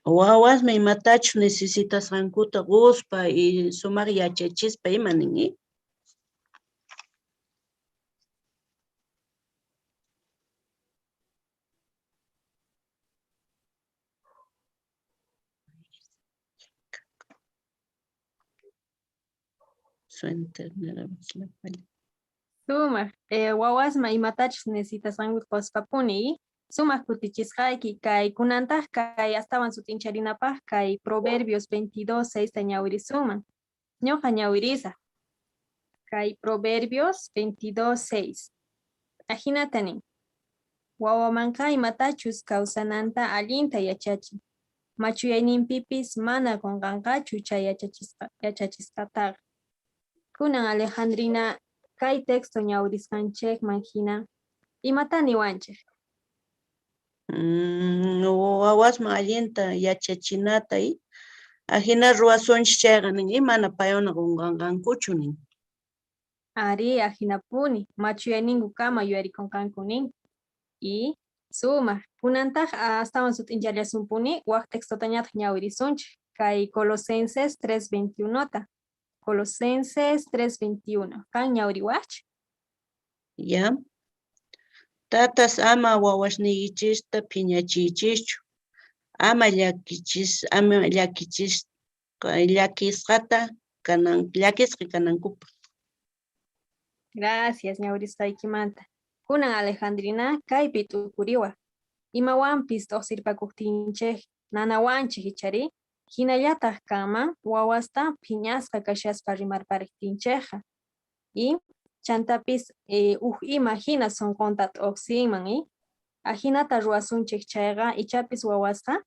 Wawasma imatachu necesitasqankuta quspa y sumaq yachachispa ima ninmi. Su internet la falla. Sumaq, wawasma imatachus necesitasqankuta qospapuni. Sumaq kutichisqayki kay kunantaq kay astawan sutincharinapaq kay Proverbios 22:6 ñawirisunman. Ñuqa ñawirisaq. Kay Proverbios 22:6. Ajinata nin. Wawamanqa imatachus kawsananta allinta yachachin. Machuyayninpipis mana qunqanqachu chay yachachisqataqa. Kunan Alejandrina, kay texto ñawirisqanchikman hina imata niwanchik? Wawasma allinta yachachinata y ajina ruwasunchik chayqa nin imana payuna qunqanqankuchu nin. Ari ajinapuni, machuyayninku kama yuyarikunqanku nin. Y sumaq, kunantaq astawan sutinchallasunpuni waq textotañataq ñawirisunchik kay Colosenses 3:21ta. Colosenses 3:21. Kan ñawiriwachik? Ya. Tatas ama wawasnikichista phiñachiychischu. Ama llakisqata llakisqa kanankupaq. Gracias, ñawirisqaykimanta. Kunan Alejandrina, kaypi tukuriwa. Imawanpis tuqsirpakuqtinchik nanawanchik ichari, hinallataq kama wawasta phiñasqa kashaspa rimarpariqtinchikqa. Y chantapis ima hina sunqunta tuqsinman y ahinata ruwasunchik chayqa ichapis wawasqa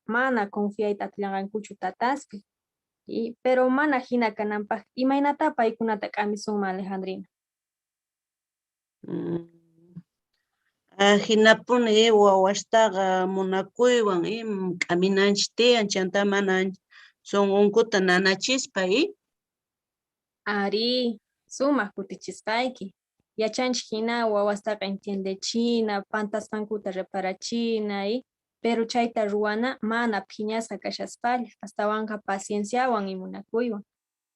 mana confiayta atillanqankuchu tataspi. Pero mana hina kananpaq imaynata paykunata k'amisunman Alejandrina. Hinapuni wawastaqa munakuywan k'aminanchik tiyan chanta mana sunqunkuta nanachispa y Ari, sumaq kutichisqayki. Yachanchik hina wawastaqa entiendechina, pantasqankuta reparachina y pero chayta ruwana mana phiñasqa kashaspalla, astawanqa pacienciawan y munakuywan.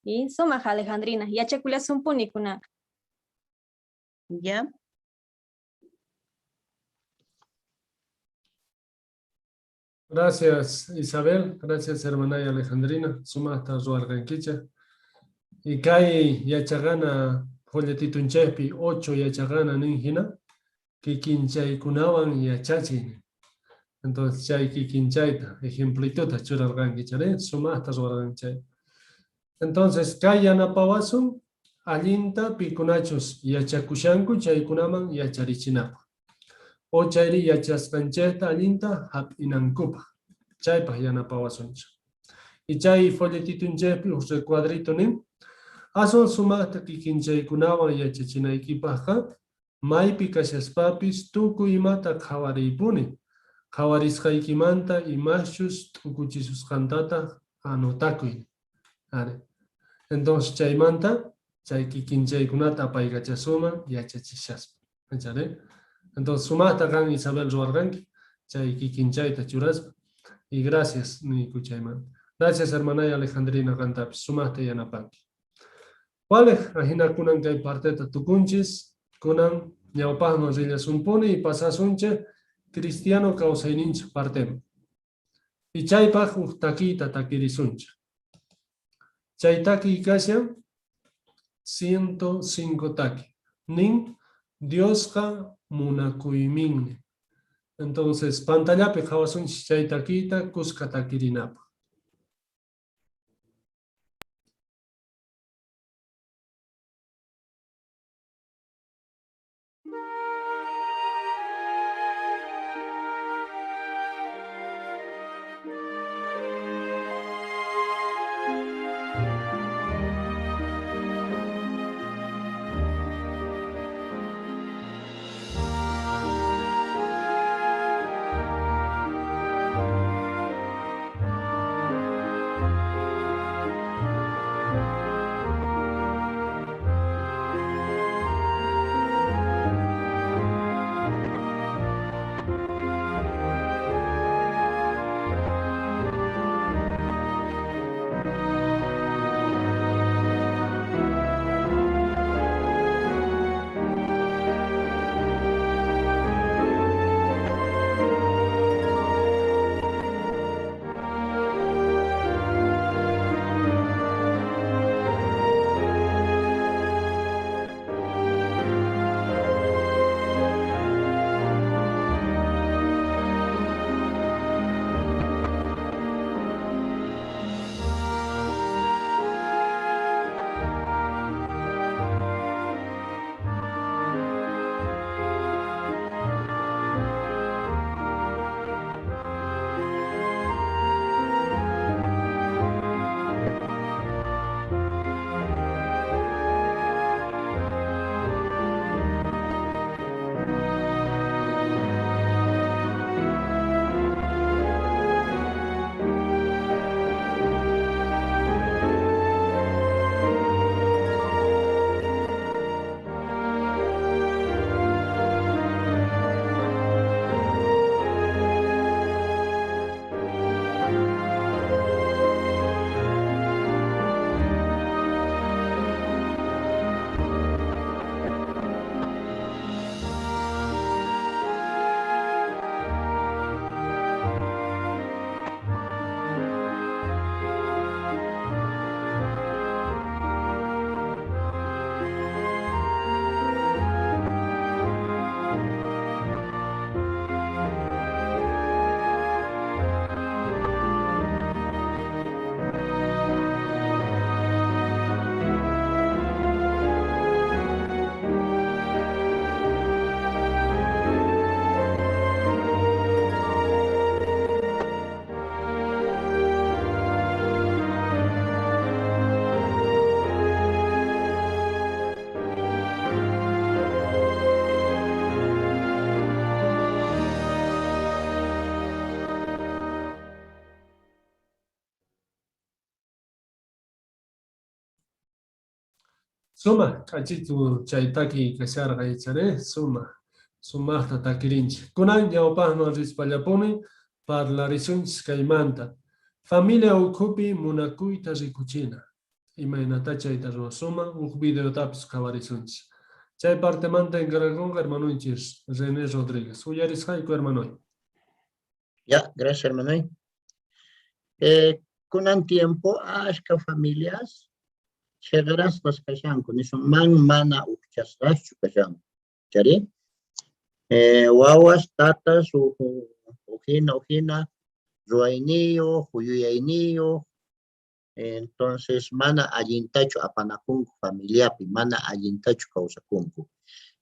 Y sumaq Alejandrina, yachakullasunpuni kunaqa. Ya. Gracias Isabel, gracias hermana Alejandrina, sumasta ruwarqankicha. Y kay yachaqana folletitунchaypi 8 yachaqana nin hina kikinchaykunawan yachachin. Entonces, chay kikinchayta, ejemplituta churarganki, chare, sumasta ruarganchay. Entonces, kay yanapawasun, allinta pikunachus yachakushanku chaykunaman yacharichinapaq. O chayri yachasqanchayta allinta hap'inankupa. Chaypaq yanapawasunchu. Y chay folletitunchaypi recuadrito nin, asun sumaqta kikinchaykunawan yachachinaykipaqqa, maypi kashaspapis tukuy imata qhawariypuni. Qhawarisqaykimanta imachus t'ukuchisusqantata anotakuy. Entonces chaymanta, chay kikinchaykunata apaykachasuman yachachishaspa. Entonces sumaqta kan Isabel ruarganki, chay kikinchayta churaspa. Y gracias niku chaymanta. Gracias hermanay Alejandrina Cantapis, sumaqta yanapanki. Vale, ajina kunan kay parteta tukunchis, kunan ñawpaqman rillasunpuni y pasasunche cristiano kawsayninchik partem. Y chaypaq uq takiyta takirisuncha. Chay taki kasha 105 taki. Nin Diosqa munakuyminmi. Entonces, pantallapi qawasunchik chay takiyta kuska takirinapaq. Suma, cachitu chaitaki kasharqa ichare, sumaqta takirinchik. Kunan ñawpaqman rispallapuni parlarisunchis kaymanta. Familia ukhupi munakuyta rikuchina. Imaynata chayta ruwasuma, uq videotapis qhawarisunchis. Chay partemanta encargakunqa hermanunchis René Rodríguez. Uyarisqayku hermanoy. Ya, gracias hermanoy. Kunan tiempo, ashka familias, chegaras las kashanku, niso mana uchasrachu kashanku. Chari? Wawas, tatas, ujina, ruayniyo, huyuyayniyo. Entonces, mana allintachu apanakunku familiapi, mana allintachu kawsakunku.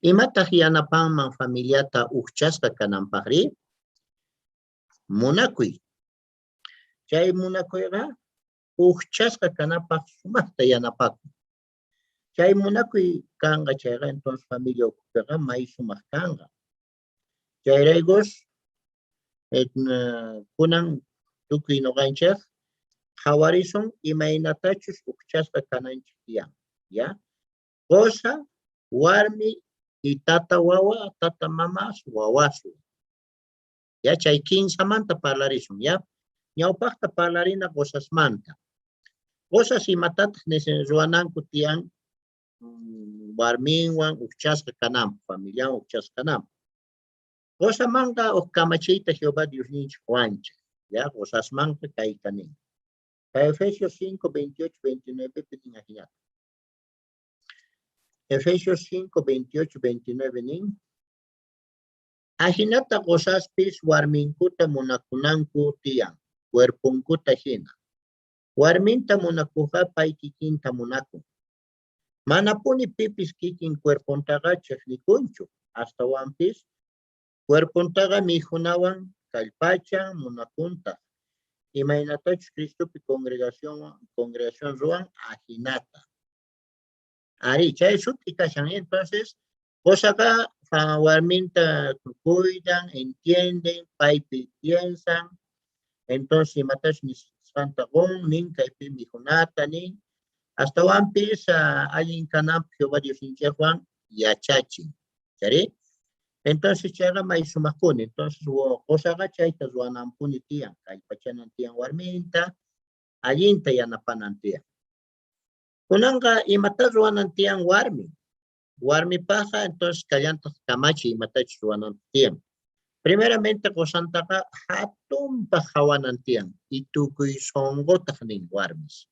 Imataq yanapanman familiata uchasqa kananpaqri? Munakuy. Chay munakuyqa uchasqa kanapaq sumaqta yanapakun. Chay munakuy kanga chayqa, entonces familia ukupiqa may sumaq kanga. Chayraykos, kunan tukuy noqanchik qhawarishun imaynatachus uchasqa kananchik tiyan, ya. Qosa, warmi, y tata wawa, tata mamas, wawasu. Ya chay kinsamanta parlarishun, ya. Ñawpaqta parlarina qosasmanta. Qosas imatataq ruwananku tiyan warminwan uchasqa kananpaq, familiawan uchasqa kananpaq. Qosamanta kamachiyta Jehová Diosninchik wancha, ya. Qosasmanta kayta nin. Efesios 5, 28, 29 nin ajinata. Efesios 5, 28, 29 nin. Ajinata qosaspis warminkuta munakunanku tiyan, cuerpunkuta hina. Warminta munakuqa pay kikinta munakun. Manapuni pipis kikin cuerpuntaqa chiqnikunchu, hastawanpis cuerpuntaqa mijunawan kallpachan munakunta. Imaynatachus Cristopi congregación ruwan ajinata. Ari, chay suti kashan. Entonces, qosaqa warminta cuidan, entienden, paypi piensan. Entonces, imatash nisqanta qun, nin kaypi mijunata nin. Hasta wampis allin kananpaq Jehová Diosninchikwan yachachin. ¿Chari? Entonces, chayqa may sumaqkuni. Entonces, qosaqa chayta ruwananpuni tiyan. Kallpachanan tiyan warminta, allinta yanapanan tiyan. Kunanqa imata ruwanan tiyan warmi. Warmipaqa, entonces, kallantaq kamachi imatachus ruwanan tiyan. Primeramente, qosantaqa hatunpaq hawanan tiyan. Y tukuy sonqotaq nin warmis.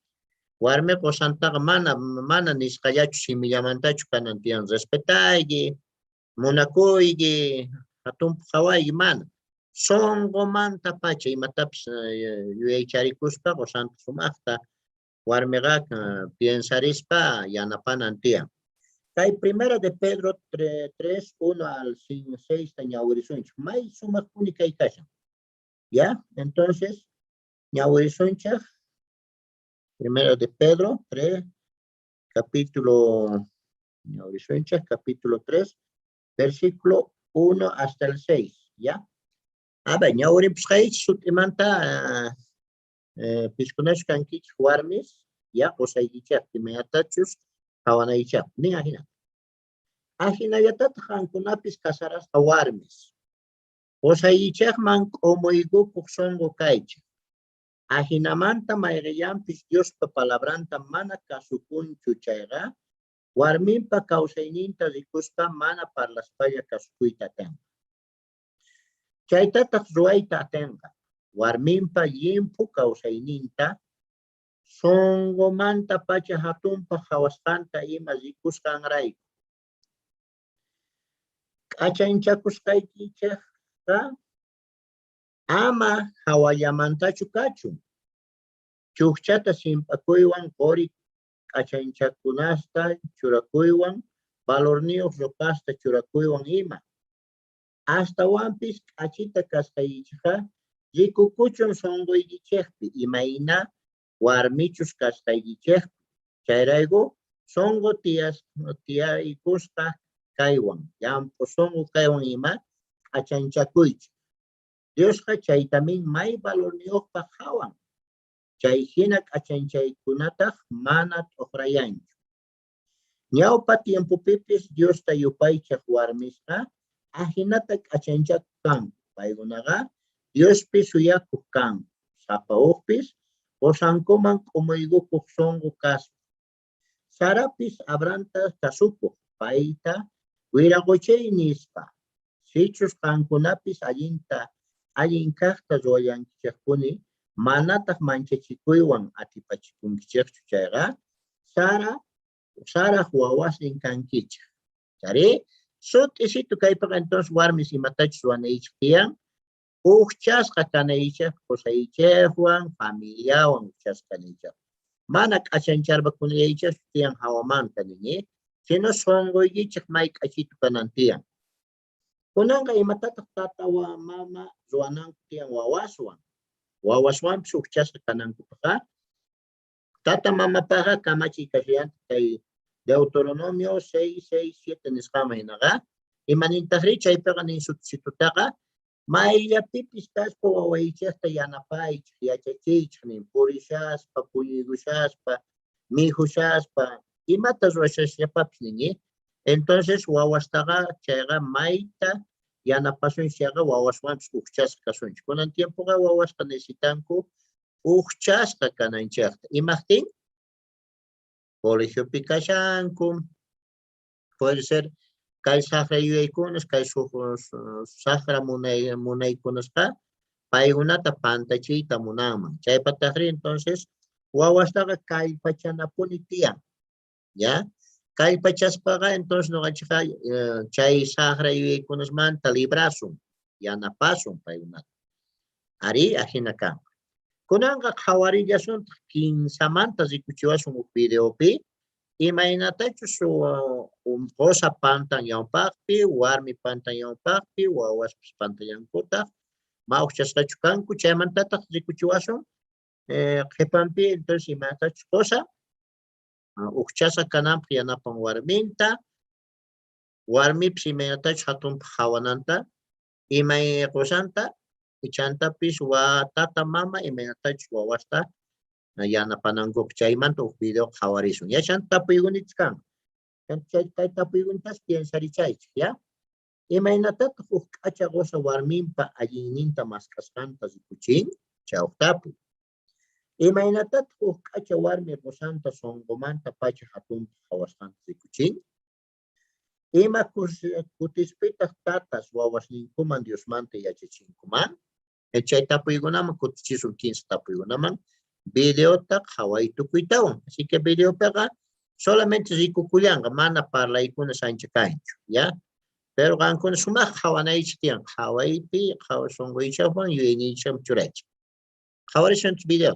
Warmi qosantaqa mana nisqallachu simillamantachu kanan tiyan. Respetayki, munakuyki, hatunpaq hawayki, mana. Sonqomanta pacha imatapis yuyaycharikuspa qosanta sumaqta warmiqa piensarispa yanapanan tiyan. Kay primera de Pedro 3, 1 al 6 ñawirisunchik. May sumaqkuni kay kashan. ¿Ya? Entonces, ñawirisunchik. Primera de Pedro 3, capítulo 3, versículo 1 hasta el 6. ¿Ya? A ver, ñawirin pishkayich sutimanta pishkunashkankich warmis, ya, qosaykichak, imayatachus, hawanaychak, nin ajina. Ajinayatata hankunapis kasarasqa warmis. Qosaychakman q'umuykukuq sonqo kaychik. Ajinamanta mayqillampis Diospa palabranta mana kasukunchu chayqa, warminpa kawsayninta rikuspa mana parlaspalla kasukuyta atinqa. Chaytataq ruwayta atinqa. Warminpa llimpu kawsayninta sonqomanta pacha hatunpa hawasqanta ima rikusqanrayku. K'achanchakusqaykichikqa ama hawallamantachu kachun. Chukchata simpakuywan qori k'achanchakunasta churakuywan, valorniyuq rupasta churakuywan ima. Hastawanpis k'achita kasqaykichikqa rikukuchun sonqoykichikpi imayna warmichus kasqaykichikpi. Chayrayku sonqo tiyaykusqa kaywan, llampu sonqo kaywan ima k'achanchakuychik. Diosqa chaytamin may valorniyuqpaq hawan. Chay hina k'achanchaykunataq mana t'uqrayanchu. Ñawpa tiempupipis Diosta yupaychaq warmisqa ajinata k'achanchakuq kanku. Paykunaqa Diospi suyakuq kanku. Sapa hukpis qosankuman q'umuykukuq sonqo kaspa. Sarapis Abrahamta kasukuq payta wiraquchay nispa. Sichus qankunapis allin kaqta ruwayankichikpuni manataq manchachikuywan atipachikunkichikchu chayqa saraq wawasnin kankichik. Chari, sutisitu kaypaqa entonces warmis imatachus ruwanaychik tiyan Uchasqa kanaychaq qusaychaywan, familiawan uchasqanaychaq. Mana k'achancharpa kunaychaq tiyan hawamanta nini, sino sonqoykichaq may k'achitu kanan tiyan. Kunanqa imatataq tatawa mama ruwananku tiyan wawaswan. Wawaswanpis uchasqa kanankupaqa. Tata mamapaqa kamachiy kashllanti kay Deuteronomio 6:6-7 nisqama hinaqa. Imanintaqri chaypiqa nin sutisitutaqa mayllapipis kaspa wawaychaqta yanapaychaq, yachachiychaq nin purishaspa, puñukushaspa, mijushaspa, imata rurashashllapapis nini. Entonces wawastaqa chayqa mayta yanapasunchikqa wawaswanpis uchasqa kasunchik. Kunan tiempoqa wawasqa necesitanku uchasqa kananchaqta. Imaqtin colegiopi kashanku, puede ser kay saqra yuyaykunas, kay saqra munaykunasqa paykunata pantachiyta munanman. Chaypataqri entonces wawastaqa kallpachanapuni tiyan, ya. Kallpachaspaqa entonces nuqanchikqa chay saqra yuyaykunasmanta librasun, yanapasun paykunata. Ari ahina kan. Kunanqa qhawarillasunta kinsamanta rikuchiwasun huk videopi, imaynatachus qosa pantan ñawpaqpi, warmi pantan ñawpaqpi, wawaspis pantan llankutaq, ma uchasqachu kanku, chaymantataq rikuchiwasun qhipanpi entonces imaynatachus qosa uchasqa kananpaq yanapan warminta, warmipis imaynatachus hatunpaq hawananta, imay qosanta, ichantapis tata mama imaynatachus wawasta yanapanankupi chaymanta huk video qhawarisun. Yachanta tapuykunchik kan. Kay tapuykuntas piensarichaychik, ya. Imaynatataq huk k'acha qosa warminpa allinninta maskasqanta rikuchin, chay huk tapuy. Imaynatataq huk k'acha warmi qosanta sonqomanta pacha hatunpaq hawasqanta rikuchin. Ima kutispitaq tatas wawasninkuman Diosmanta yachachinkuman. Chay tapuykunaman kutichisun 15 tapuykunaman videota qhaway tukuytawan. Así que videopiqa solamente rikukullanqa mana parlaykuna sancha kanchu, ya. Pero qankuna sumaq qhawanaychik tiyan, qhawaypi, sonqoychaqwan yuyayninchikman churaychik. Qhawarishunchik video.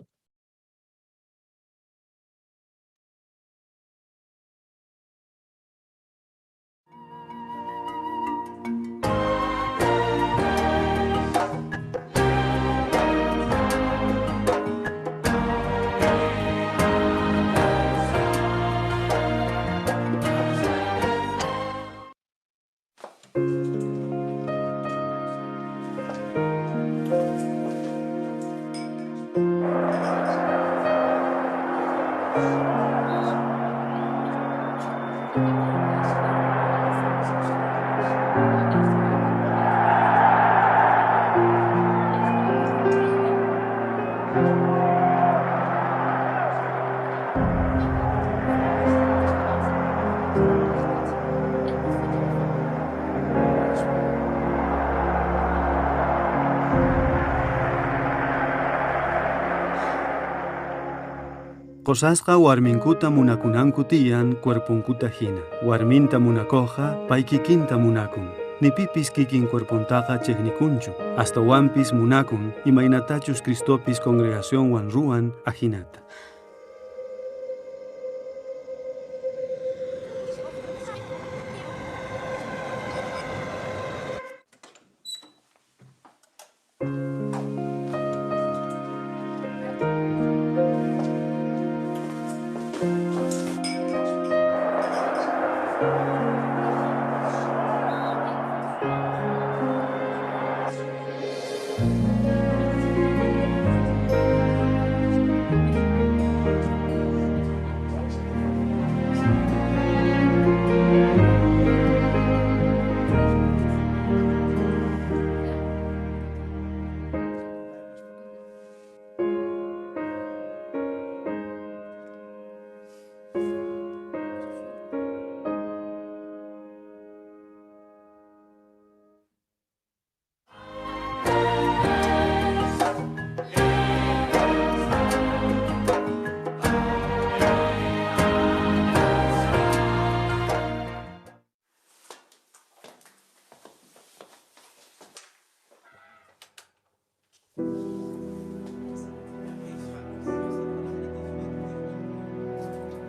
Qosasqa warminkuta munakunanku tiyan cuerpunkuta hina. Warminta munakoqa paykikinta munakun. Nipipis kikin cuerpuntaqa cheknikunchu. Hasta wampis munakun imaynatachus Cristopis congregación wan ruan ahinata.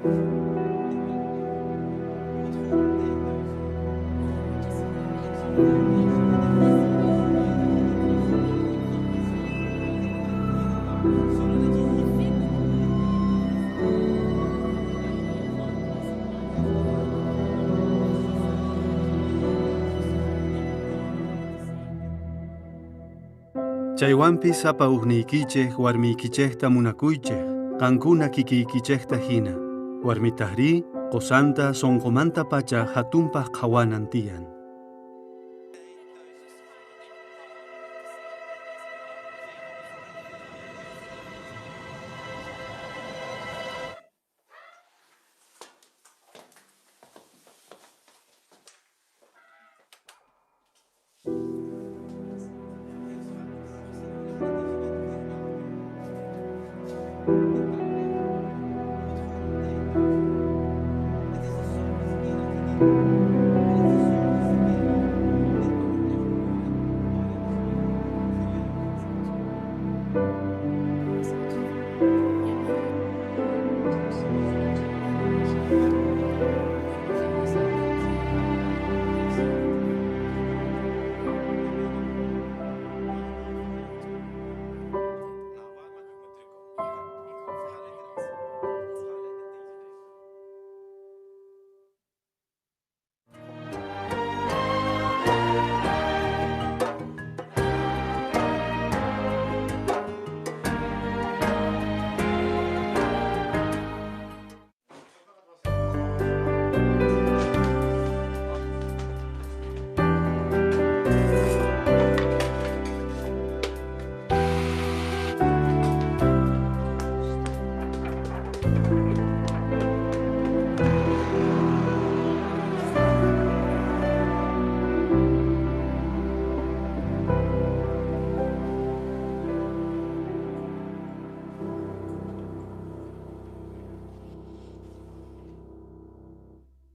Chaywanpi sapa ugniykichej warmiykichejta munakuychej, qankuna kikiykichejta hina. Warmitahri, qosanta sonqomanta pacha hatunpaq qhawanan tiyan.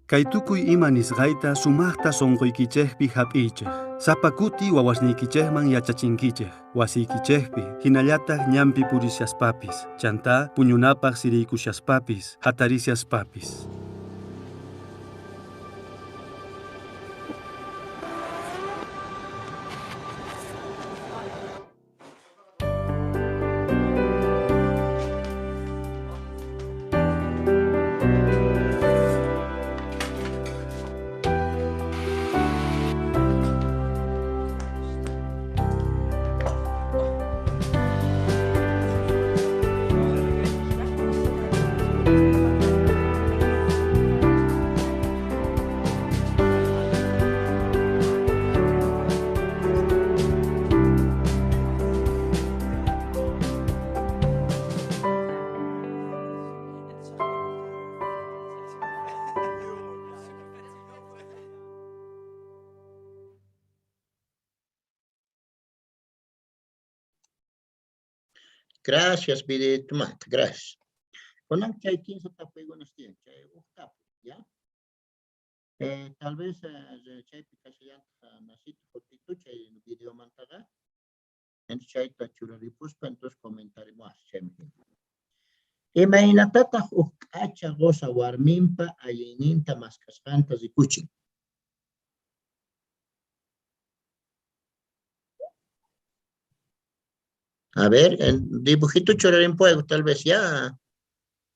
Kay tukuy ima nisqayta sumaqta sonquykichejpi hap'ichej. Sapakuti wawasniykichejman yachachinkichej. Wasiykichejpi hinallataq ñampi purisyaspapis. Chanta puñunapaq siriykusyaspapis, hatarisyaspapis. Gracias, Biditumat, gracias. Con chay 15 tapo iguanas tienen, chay octavo, ¿ya? Tal vez chay picachayan nasito fotito chay video mantaga. Entonces chay tachuraripuspa, entonces comentario más, chay me. Imainatata ukacha goza warmimpa ayininta maskasqantas y kuchin. A ver, el dibujito chorarimpuego, tal vez ya.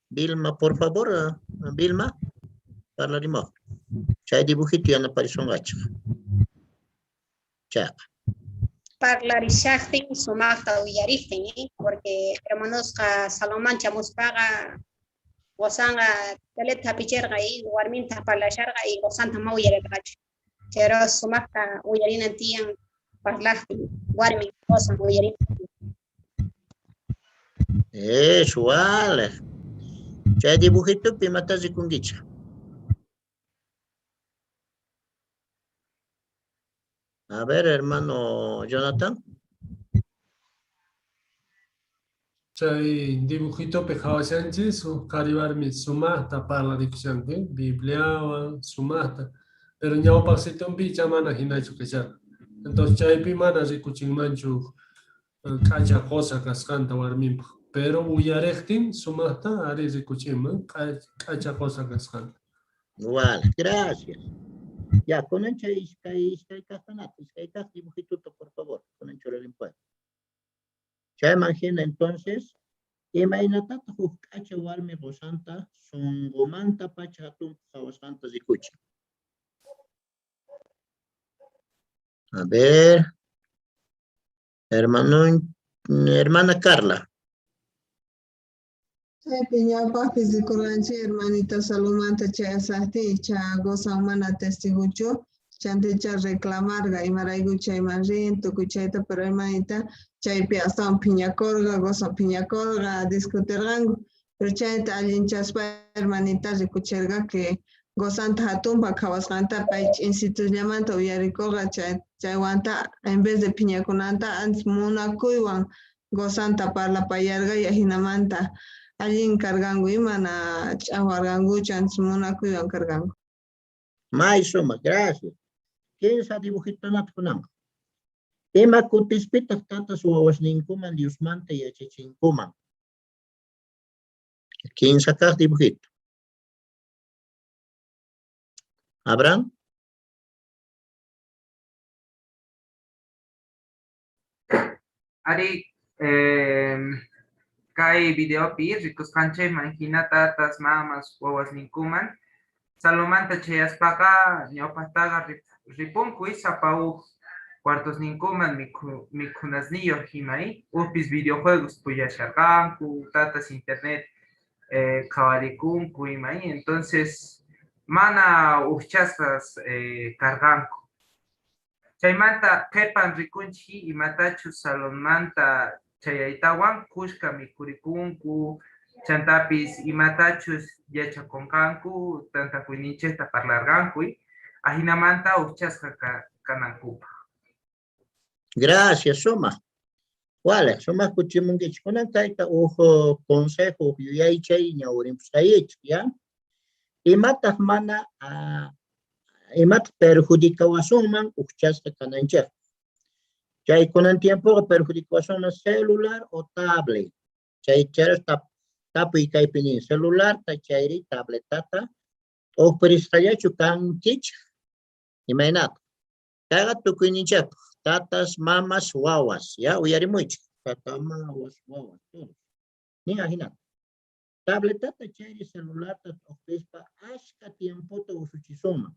Vilma, por favor, Vilma, hablaremos. Chay dibujito ya no apareció un gacho. Chao. Parlarisachtin sumaqta uyariptin, porque hermanos Salomón chamuspaga gozanga teleta picherga y warminta parlasharga y gozanta ma uyaripgacho. Pero sumaqta uyarinan tiyan parlachtin warmin gozan uyariptin. Eso, vale. Chay dibujito pimatas y kungicha. A ver, hermano Jonathan. Chay dibujito pejawashanchi su caribarmi sumasta parla diccionante, Biblia sumasta. Pero ñawpaqsita picha mana hinachu kachar. Entonces chaypi mana rikuchinmanchu kacha cosa kasqanta warminpaq. pero uyarechtin sumasta ari rikuchima kacha cosa kasqanta. Vale, gracias. Ya, con ancha iskai dibujito, por favor, con ancho el impuesto. Ya imagina entonces, imainatata hukkacha warmi rosanta, sungumanta pachatum hawasanta zikuchi. A ver, hermana Carla. Piñapapi zikurganchi hermanita Salomanta chayasahti cha gozan mana testigucho chantecha reclamarga imaraygu chayman tukuchayta pero hermanita chaypi astawan piñakorga gozan piñakorga discutirgangu pero chayta allinchaspa hermanita rikuchirga que gozanta hatumpa khawasqanta pay institutllamanta uyarikorga chaywanta en vez de piñakunanta antes munakuywan gozanta parlapayarga yahinamanta allin cargangu imana chawargangu chans munakuywan cargangu. May suma, gracias. ¿Quién sa dibujito natkunam? Ima kutispita tatas wawasninkuman diusmanta yachachinkuman. ¿Quién sacas dibujito? ¿Abraham? Ari, kai video pi rikuskanche manhina tatas mamas wawas ninkuman Salomanta chayaspaqa ñawpataqa ripunkuy sapau cuartos ninkuman mikhunasniyo himay upis videojuegos puyasharqanku tatas internet qhawarikunku himay entonces mana uchasqas karqanku chaymanta qhipan rikunchik imatachu Salomanta chayaytawan kushka mikurikunku chantapis imatachus yachakonkanku tantakuyninchikta parlargankuy ahinamanta uchasqa kanankupa. Gracias, Suma. Vale, Suma kuchimunkichik kunan kayta ujo consejo yuyaychay ñawirimpusqaychik, ¿ya? Imataq mana imataq perjudicawasunman uchasqa kananchik. Chay kunan tiempo perjudicawasunman celular o tablet. Chay tapuy kaypinin celular ta chayri tabletata o peristayachu kanchich imaynata. Kaga tukuyninchik tatas mamas wawas, ya uyarimuychik tata mamas wawas todos. Ni ahinata. Tabletata chayri celularta ofrespa ashka tiempota usuchisunman.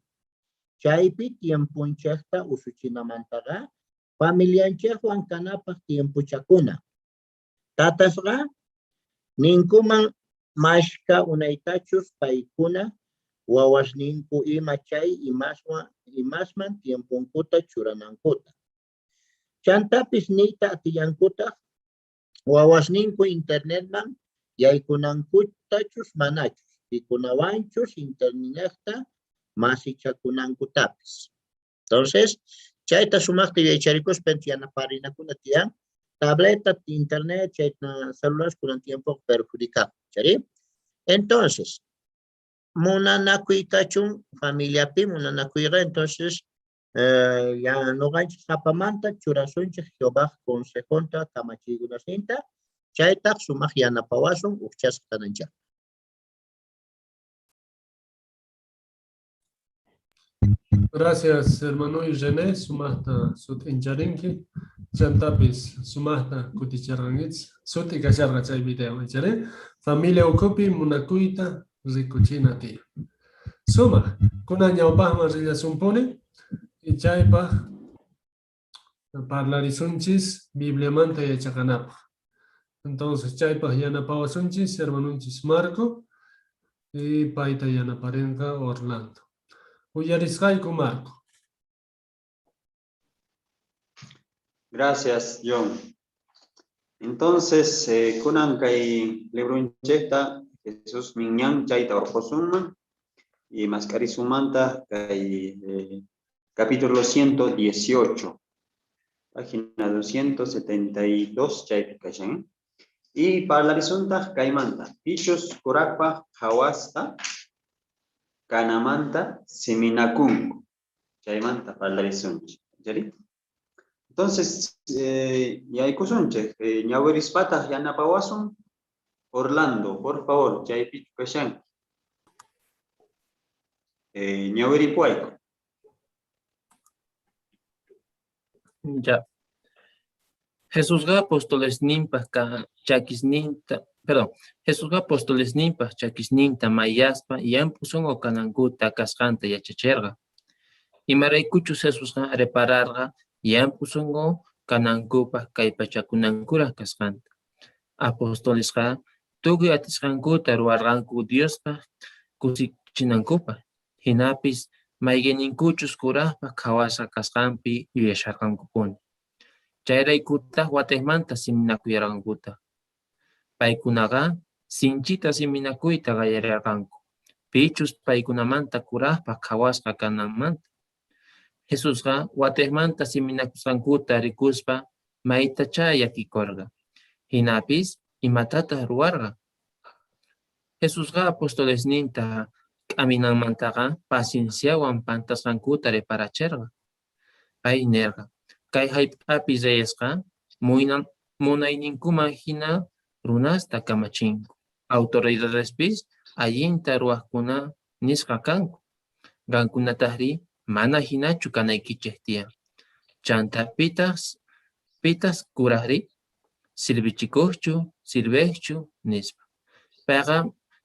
Chaypi tiempunchikta usuchinamantaqa familianchikwan kanapaq tiempuchakuna. Tatasqa ninkuman mashka unaytachus paykuna wawasninku ima chay imasman tiempunkuta churanankuta. Chantapis niyta atiyankutaq wawasninku internetman yaykunankutachus manachus pikunawanchus internetta masichakunankutapis. Entonces, chayta sumaqta yaycharikuspa yanaparinakuna tiyan tableta, internet, celulares con el tiempo perjudicado. ¿Sí? Entonces, munanakuy kachun familia pi munanakuyra, entonces, ya no ganchis zapamanta, churasunchik, Jehová consejonta, kamachigunasinta, chayta sumaq yanapawasun, uchas kanancha. Gracias, hermano René, sumasta sut incharinki. Chantapis sumasta kuticharangits, sut ikasharga chay video inchare. Familia Ukopi munakuita rikuchina ti. Suma, kuna ñawpaqman rillasupuni y chaypaq parlarisunchis Bibliamanta yachakanapaq. Entonces chaypaq yanapawasunchis hermanunchis Marco y payta yanaparenqa Orlando. Uyarisqayku Marco. Gracias, John. Entonces, kunan kay librunchekta Jesús minyan chayta orposunman y mascarisumanta kay capítulo 118, página 272 chaypi kashan. Y parlarisunta kaymanta, pichos kurakpa hawasta kanamanta seminakunku chaymanta parlarisunchi. ¿Sí? Entonces, yaykusunche, ñawirispata yanapawasun Orlando, por favor, chaypi kashan. Ñawiripuayku. Ya. Jesusga apóstoles nimpa chakisninta, perdón, Jesusga apóstoles nimpa chakisninta mayaspa yampuson o kanankuta kasqanta yachacherga. Imaraykuchus Jesusga repararga yampuson o kanankupa kay pachakunankura kasqanta. Apóstolesga tukuy atisqankuta ruwarqanku Diospa kusikchinankupa. Hinapis maygeninkuchus kuraqpa khawasqa kasqanpi yuyasharqankupuni. Chayraykutaq wataymanta siminakuyarqankuta. Paykunaqa sinchita siminakuyta qallarirqanku. Pichus paykunamanta kuraqpa khawasqa kananmanta. Jesusqa wataymanta siminakusqankuta rikuspa maytacha llakikurqa. Hinapis imatataq ruwarqa. Jesusqa apostolesninta k'aminanmantaqa pacienciawan pantasqankuta reparachirqa. Pay nirqa. Kay hayt'api reyesqa munayninkuman hina runasta kamachinku. Autoridadespis allinta ruwaqkuna nisqa kanku. Qankunataqri mana hinachu kanaykichik tiyan. Chanta pitas kuraqri sirvichikuqchu, sirveqchu nispa. Payqa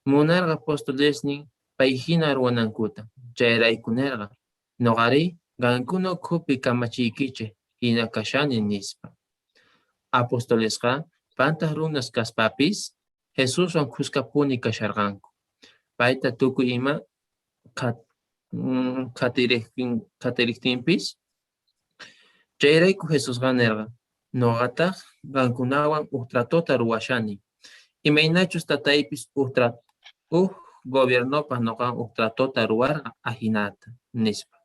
munarqa apostolesnin pay hina ruwanankuta. Chayrayku nirqa. Noqari qankuna ukhupi kamachiykichik hina kashani nispa. Apostolesqa pantaq runas kaspapis Jesuswan kuskapuni kasharqanku. Payta tukuy ima qatiriktinpis chayrayku Jesusqa nirqa. Noqataq qankunawan uqtratota ruwashani. Imaynachus tataypis gobiernopa noqa uqtratota ruwarqa ahinata nispa.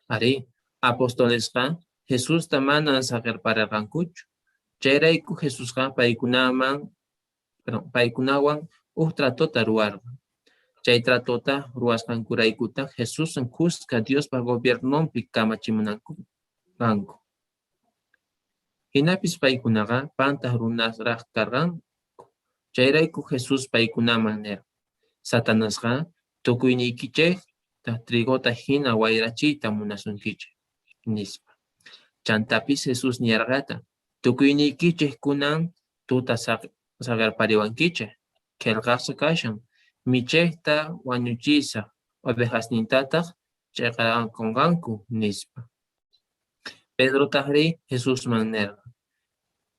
Ari, apostolesqa Jesusta manan saqirparirqankuchu. Chayrayku Jesusqa paykunawan uqtratota ruwarqa. Chay tratota ruwasqankuraykutaq Jesusan kuska Diospa gobiernompi kamachimunanku. Hinapis paykunaqa pantaq runasraq karqanku. Chayrayku Jesus paykunaman nirqa. Satanasqa tukuynikichik trigota hina wayrachiyta munasunkichik nispa. Chantapis Jesus niyarqata. Tukuynikichik kunan tuta saqirpariwankichik. Qillqaqsa kashan. Michayta wañuchisaq ovejasnintataq chayqarankunqanku nispa. Pedrotaqri Jesusman nirqa.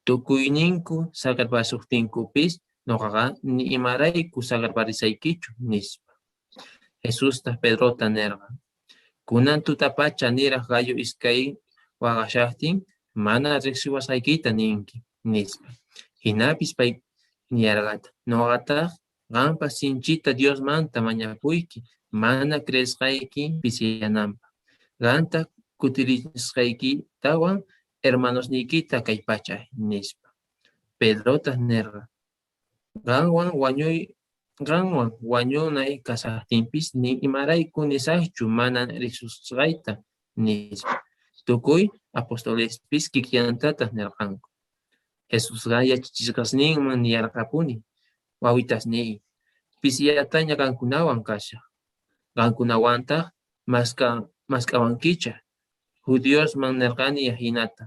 Tukuyninku saqirpasuqtinkupis noqaqa ni imarayku saqirparisaykichu nispa. Jesusta Pedrota nirqa. Kunan tutapacha niraq gallo iskay waqashaqtin mana riqsiwasaykita ninki nispa. Hinapis pay niyarqata. Noqataq qampa sinchita Diosmanta mañakuyki mana creesqayki pisiyananpaq. Qanta kutirisqaykitawan hermanosnikita kay pachay nispa. Pedrota nirqa. Qanwan wañunay kasaqtinpis ni imarayku nisaqchu mana riqsisqayta nispa. Tukuy apostolespis kikyantataq nirqanku. Jesusqa yachachisqasninman niyarqapuni. Wawitasniy, pisiyataña qankunawan kashaq. Qankunawantaq maskawankichaq. Judiosman nirqani hinata.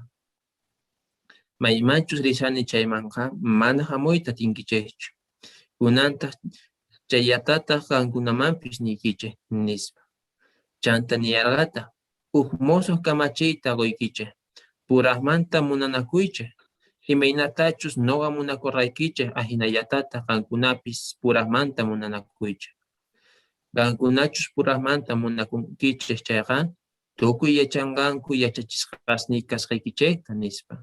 Maymanchus rishani chaymanqa mana hamuyta tinkichaychu. Kunantaq chayatataq qankunamanpis nikichik nispa. Chanta niyarqata mozoq kamachiyta quykichik. Puraqmanta munanakuychik. Imaynatachus noqa munakurqaykichik ahinallatata qankunapis puraqmanta munanakuychik. Qankunachus puraqmanta munakunkichik chayqa tukuy yachanqanku yachachisqasni kasqaykichikta nispa.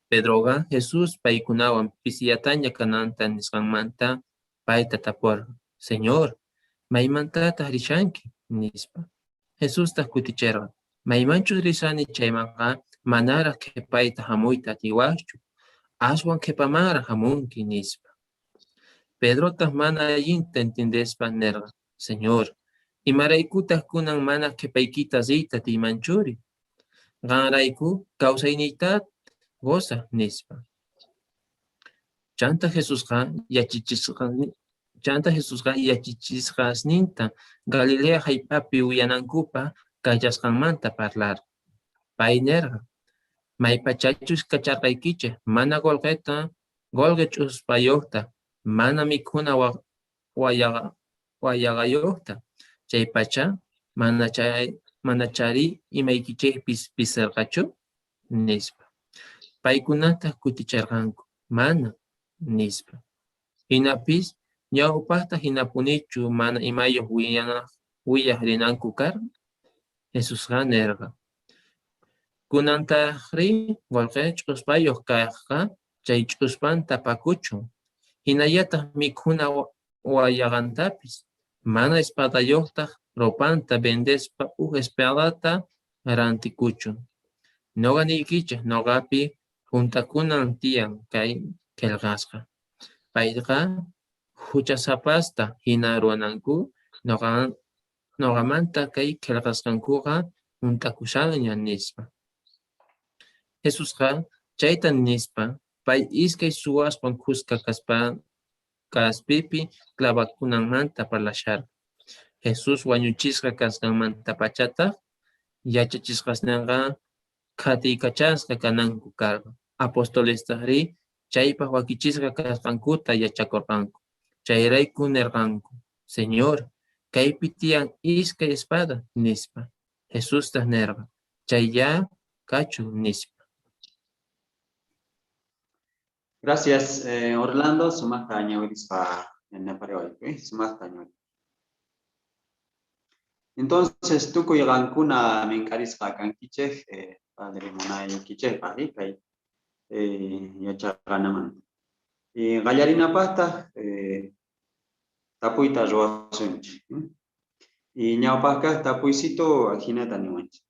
Pedroqa Jesus paykunawan pisiyataña kananta nisqanmanta payta tapurqa. Señor, maymantataq rishanki nispa. Jesusta kutichirqa. Maymanchus risani chaymanqa manaraq qhipayta hamuyta atiwaqchu. Aswan qhipamanraq hamunki nispa. Pedrotaq mana allinta entendespa nirqa. Señor, imaraykutaq kunan mana qhipaykita riyta tiymanchuri. Qanrayku kawsayniyta goza nispa. Chanta Jesusqa yachichisqasninta Galilea haypapi uyanankupa kallasqanmanta parlar. Pay nerqa, maypachaychus kacharqaykichik, mana golqe ch'uspayuqta, mana mikhuna wayaqayuqta, chay pacha mana chari imaykichaypis pisarqachu nispa. Paykunata kuticharqanku, mana nispa. Hinapis ñawpaqta hinapunichu mana imayuq willaq rinanku kar, Jesusqa nerqa. Kunantaqri golqe ch'uspayuq kaqqa chay ch'uspanta pakuchun. Hinallataq mikhuna wayaqantapis mana espadayuqtaq ropanta vendespa espadata rantikuchun. Noqaniykichik noqapi juntakunan tiyan kay qillqasqa. Payqa huchasapasta hina ruwananku noqamanta kay qillqasqankuqa juntakushaña nispa. Jesusqa chayta nispa pay iskay suwaspan kuska kaspipi clavakunamanta parlasharqa. Jesus wañuchisqa kasqanmanta pachataq yachachisqasninqa qhatiykachasqa kananku karqa. Apostolestaqri chaypaq wakichisqa kasqankuta yachakurqanku. Chayrayku nirqanku, Señor, kaypi tiyan iskay espada nispa. Jesustaq nirqa, chayya kachu nispa. Gracias, Orlando. Sumasta ñawirispa ñanapareoypi, sumasta ñawiri. Entonces, tukuy qankuna minqarisqa kankichik, Padre munaykichikpaqi kay yachaqanamanta. Qallarinapaqtaq tapuyta ruwasunchik. Y ñawpaqqa tapuysito hinata niwanchik.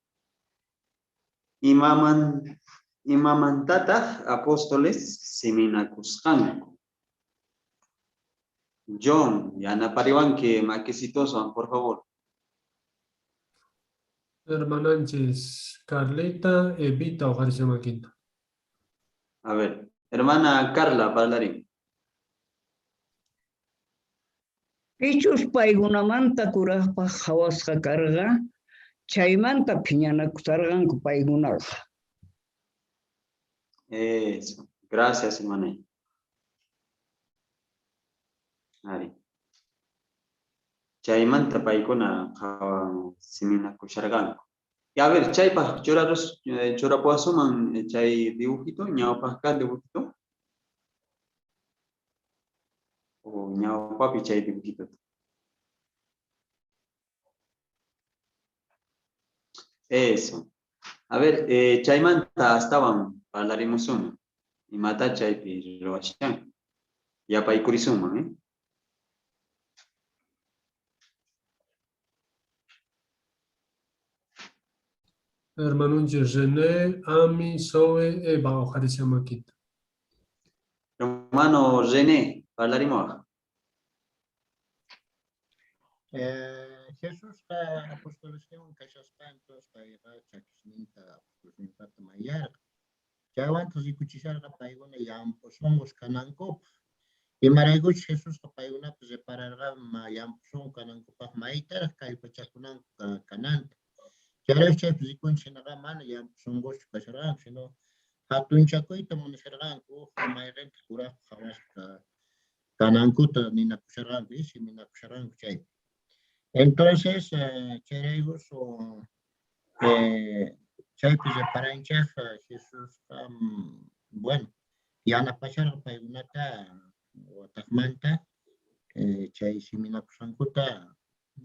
Imamantataq apóstoles seminakusqanku. John, yanapariwanki maquisitoson, por favor. Hermananches Carlita, Evita o Jarisama Quinta. A ver, hermana Carla, parlarín. Pichus paygunamanta kuraqpa hawasqa karqa, chaymanta phiñanakusarqanku paykunaqa. Eso, gracias, hermana. Ari. Chaymanta paykuna seminakusharqanku. Y a ver, chaypaq churapuasuman chay dibujito, ñawpaqqa dibujito. O ñawpapi chay dibujito. Eso. A ver, chaymanta estaban hablaremos uno. Y mata chaypi roachan. Ya paykurisunman, ¿eh? Hermanunches René, Ami, Zoe, Eva o Jarisama Quinta. Hermano René, hablaremos. Jesús apostolación kashaspantos payqa chakisninta apostolacionpata mayarqa. Chaywantas rikuchisarqa payguna llampusunqus kanankupaq. Imaraykuchus Jesusqa paykunapas ripararqa llampusun kanankupaq maytaraq kay pachakunanku kananta. Chayraqa chaypis rikunchik hinaqa mana llampusunquschu kasharqanku, sino hatunchakuyta munasharqanku mayqinta kuraqpa hawasqa kanankuta ninakusharqanku, isi ninakusharqanku chaypi. Entonces, chayraykus chaypis riparanchik Jesús, bueno, yanapasharqa paykunata wataqmanta chay siminakusankuta,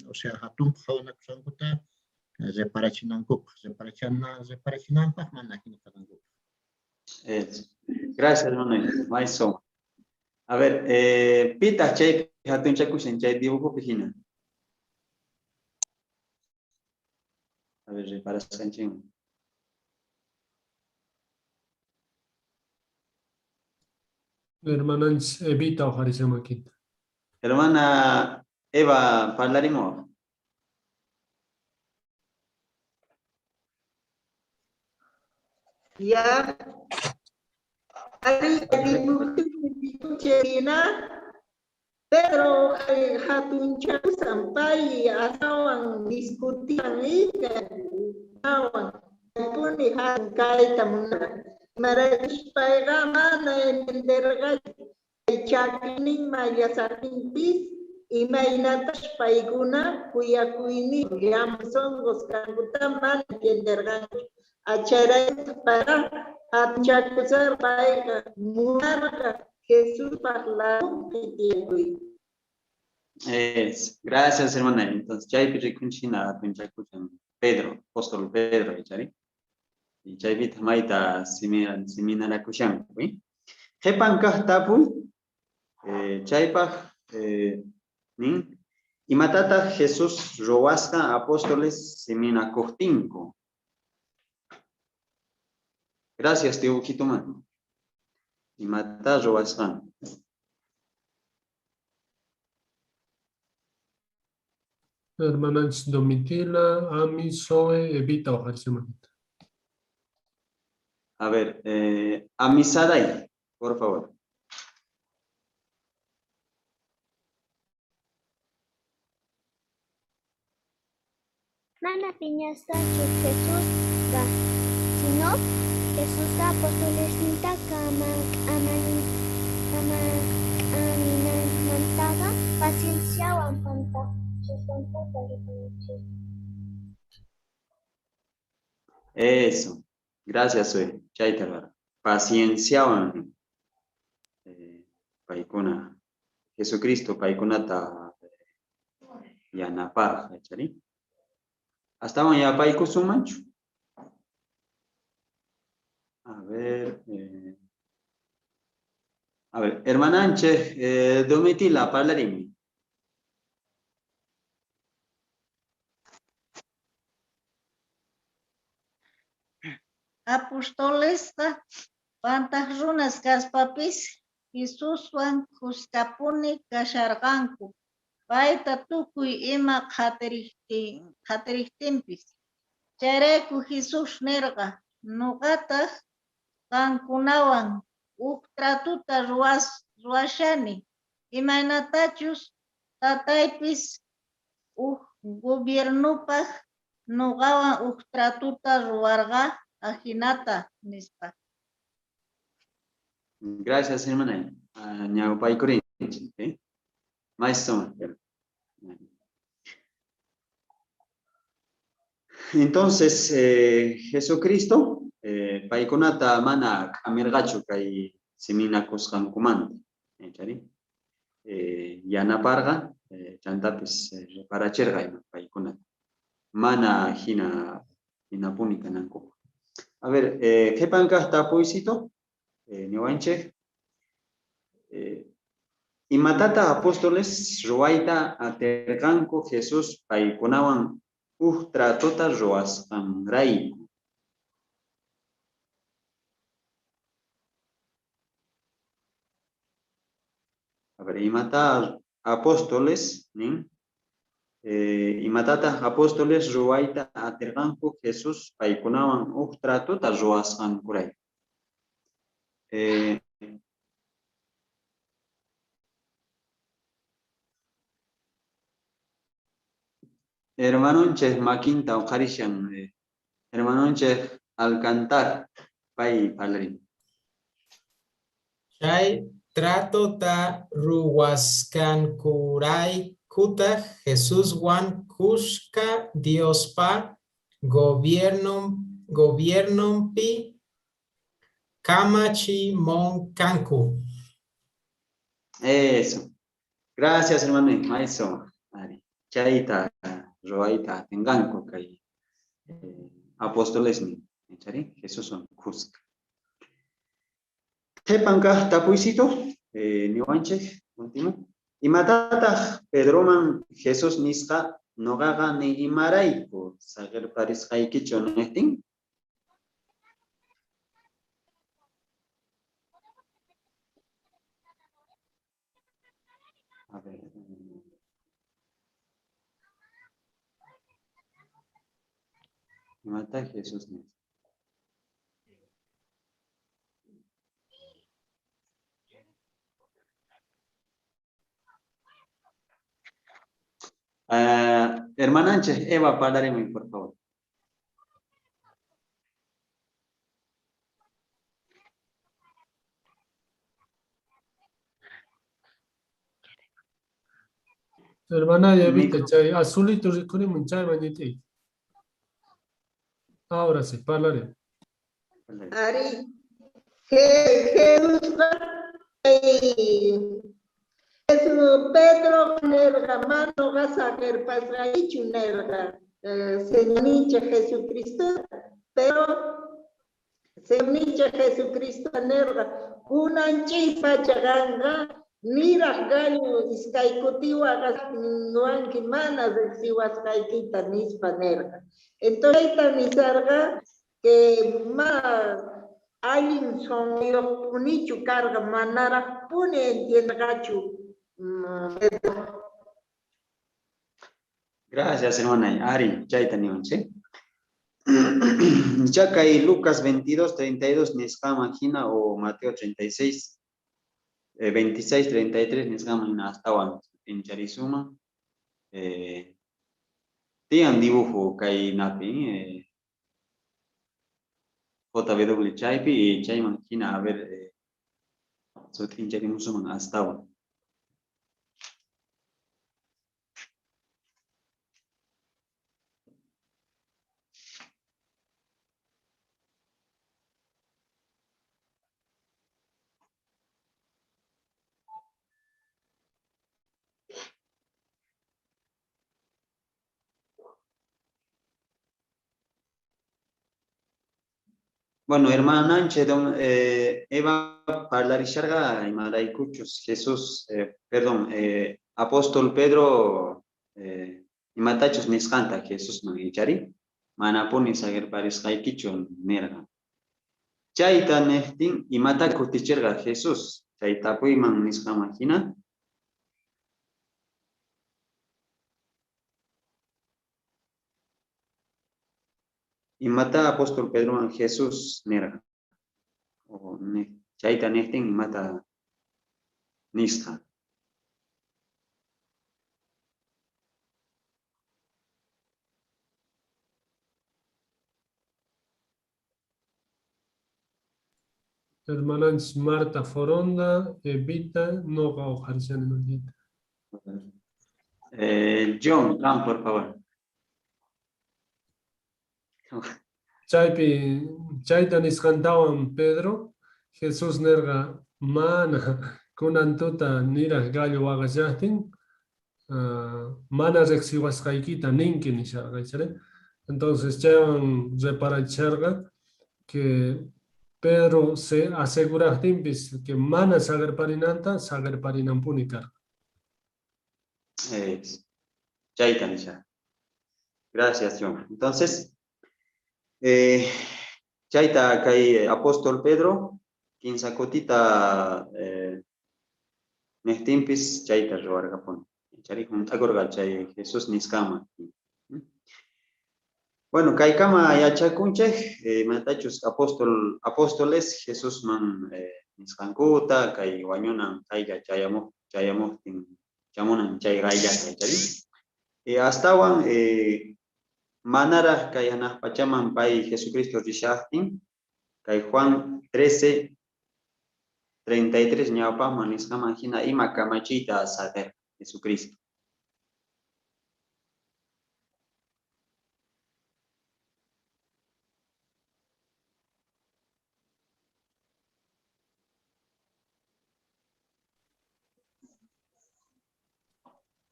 o sea, hatunpaq hawanakusankuta reparachinankupaq, reparachinanpaq mana hina kanankupaq. Gracias, hermano. Maiso. A ver, pita chay hatunchakushan chay dibujo hina. A ver, reparación ching. Hermananches Evita o Jarisama Quinta. Hermana Eva, hablaremos. Ya. Ari China, pero hatun chaku sampai asawan diskutian awan puni hatun kaita muna marakish paiga mana entenderga chakinin maya sakintis imainatash paiguna kuyakuyni yamsongos kanguta mana entenderga acharay para atchakusar paiga munarga Jesús parlaron Gracias, hermana. Entonces, ya hay Kunchina, Pedro, apóstol Pedro, ¿chari? Y ya hay Maita, Simina la Kushan, ¿oui? Jepan Kahtapu, Chaipa, Nin, y Matata Jesús Roasca, apóstoles Simina Cortinco. Gracias, tío Quituman. Y Matata Roasca. Hermanas Domitila, Ami, Zoe, Evita, ojalá se manita. A ver, Amisadai, por favor. Mana piñasta Jesús da. Si no, Jesús da apóstoles ninta kama mantaga paciencia o ampanta. Eso. Gracias, Zoe. Chaitara. Paciencia, paikuna. Jesucristo, paikunata yanapar, ¿chari? Hasta mañana, paiku sumancho. A ver, hermana Anche, Domitila, parlarimi. Apóstoles, pantas runas kaspapis, Jesús wan kuskapuni kasharganku. Paita tukuy ima khatiriktimpis. Chareku Jesús nerga, nuqataq kankunawan tratuta ruwashani. Imaynatachus tataypis gobiernupas nuqawan tratuta ruwarqa ajinata nispa. Gracias, hermana. Ñau paikurin. Maestro. Entonces, Jesucristo, paikunata mana amirgachu kai simina kuskan kumanta. Yanaparga, chantapis reparacherga paikunata. Mana hina punika nanko. A ver, ¿qué panca está puisito? Niwanche. Y matata apóstoles roaita aterganco Jesús paikunawan tratota roas amrai. A ver, y matar apóstoles, ¿sí? Y matata apóstoles roaita aterganco Jesús paikunawan tratota roas amrai. Hermanonches maquinta o carishan, hermanonches al cantar, pay palrin. Chay trato ta ruwaskan kuray kuta Jesús Juan kushka Dios pa gobierno pi kamachi mon kanku. Eso. Gracias, hermano. Maestro. Chaita, roaita, tenganco, kay apóstoles ni. Jesús son kuska. Tepanka tapuisito, niwanche, último. Y matata Pedroman Jesús niska nogaga ni imaraipo, sager paris haikicho nesting. A ver. Mata Jesús niska. Hermana Anche, Eva, hablaremos, por favor. Hermana, ya viste, chay, azulito ricuri munchay bañiti. Ahora sí, hablaré. Ari, Jesús Pedro nerga mano gasaker pasaichu nerga señor Jesucristo, pero señor Jesucristo nerga kunanchi pachaganga nira gallo iskaikutiwa nuanki mana siwaskaikita nispa nerga. Entonces nisarga que más alguien son yo punichu carga manara pune entienda gachu. Gracias, hermana. Ari, ya tenemos, ¿sí? Ya cae Lucas 22, 32, Nescama Gina o Mateo 36, 26, 33, Nescama Gina hasta en Charizuma. Tienen dibujo cae Napi, JW Chaipi y Chayman Gina, a ver, Sotin Charizuma hasta ahora. Bueno, hermana Anche, Eva Parlarisharga y Maraicuchos, Jesús, perdón, Apóstol Pedro y Matachos Niscanta, Jesús Magichari, Manaponi Sager Paris Haikichon Nerga. Chaita Neftin y Mataco Ticherga Jesús, Chaita Puiman Niscamagina. Y mata apóstol Pedro en Jesús Nerga. O Chaita Neftin y mata Nisca. Hermanas Marta Foronda, Evita, Noga o Jarcian Maldita. John, por favor. Chayta niscantawan Pedro, Jesús nerga mana kunantuta nira gallo wagayahtin, mana rexihuascaikita ninki nishargaichare. Entonces chayan reparacharga que Pedro se asegura que mana sagar parinanta, sagar parinampunikar. Chaita nisha. Gracias, John. Entonces, Chaita kai apóstol Pedro, kinsakotita nestimpis chaita roargapon. Chari juntagorga chay Jesús niskama. Bueno, kai kama yachakunche, matachos apóstoles Jesús man niskankuta, kai wañonan kaiga chayamo chamonan chay gaya chari. Astawan Manara Kayanah Pachaman Pai Jesucristo Rishahtin, Kai Juan 13, 33 ñaupa manisca Gina ima kamachita saber Jesucristo.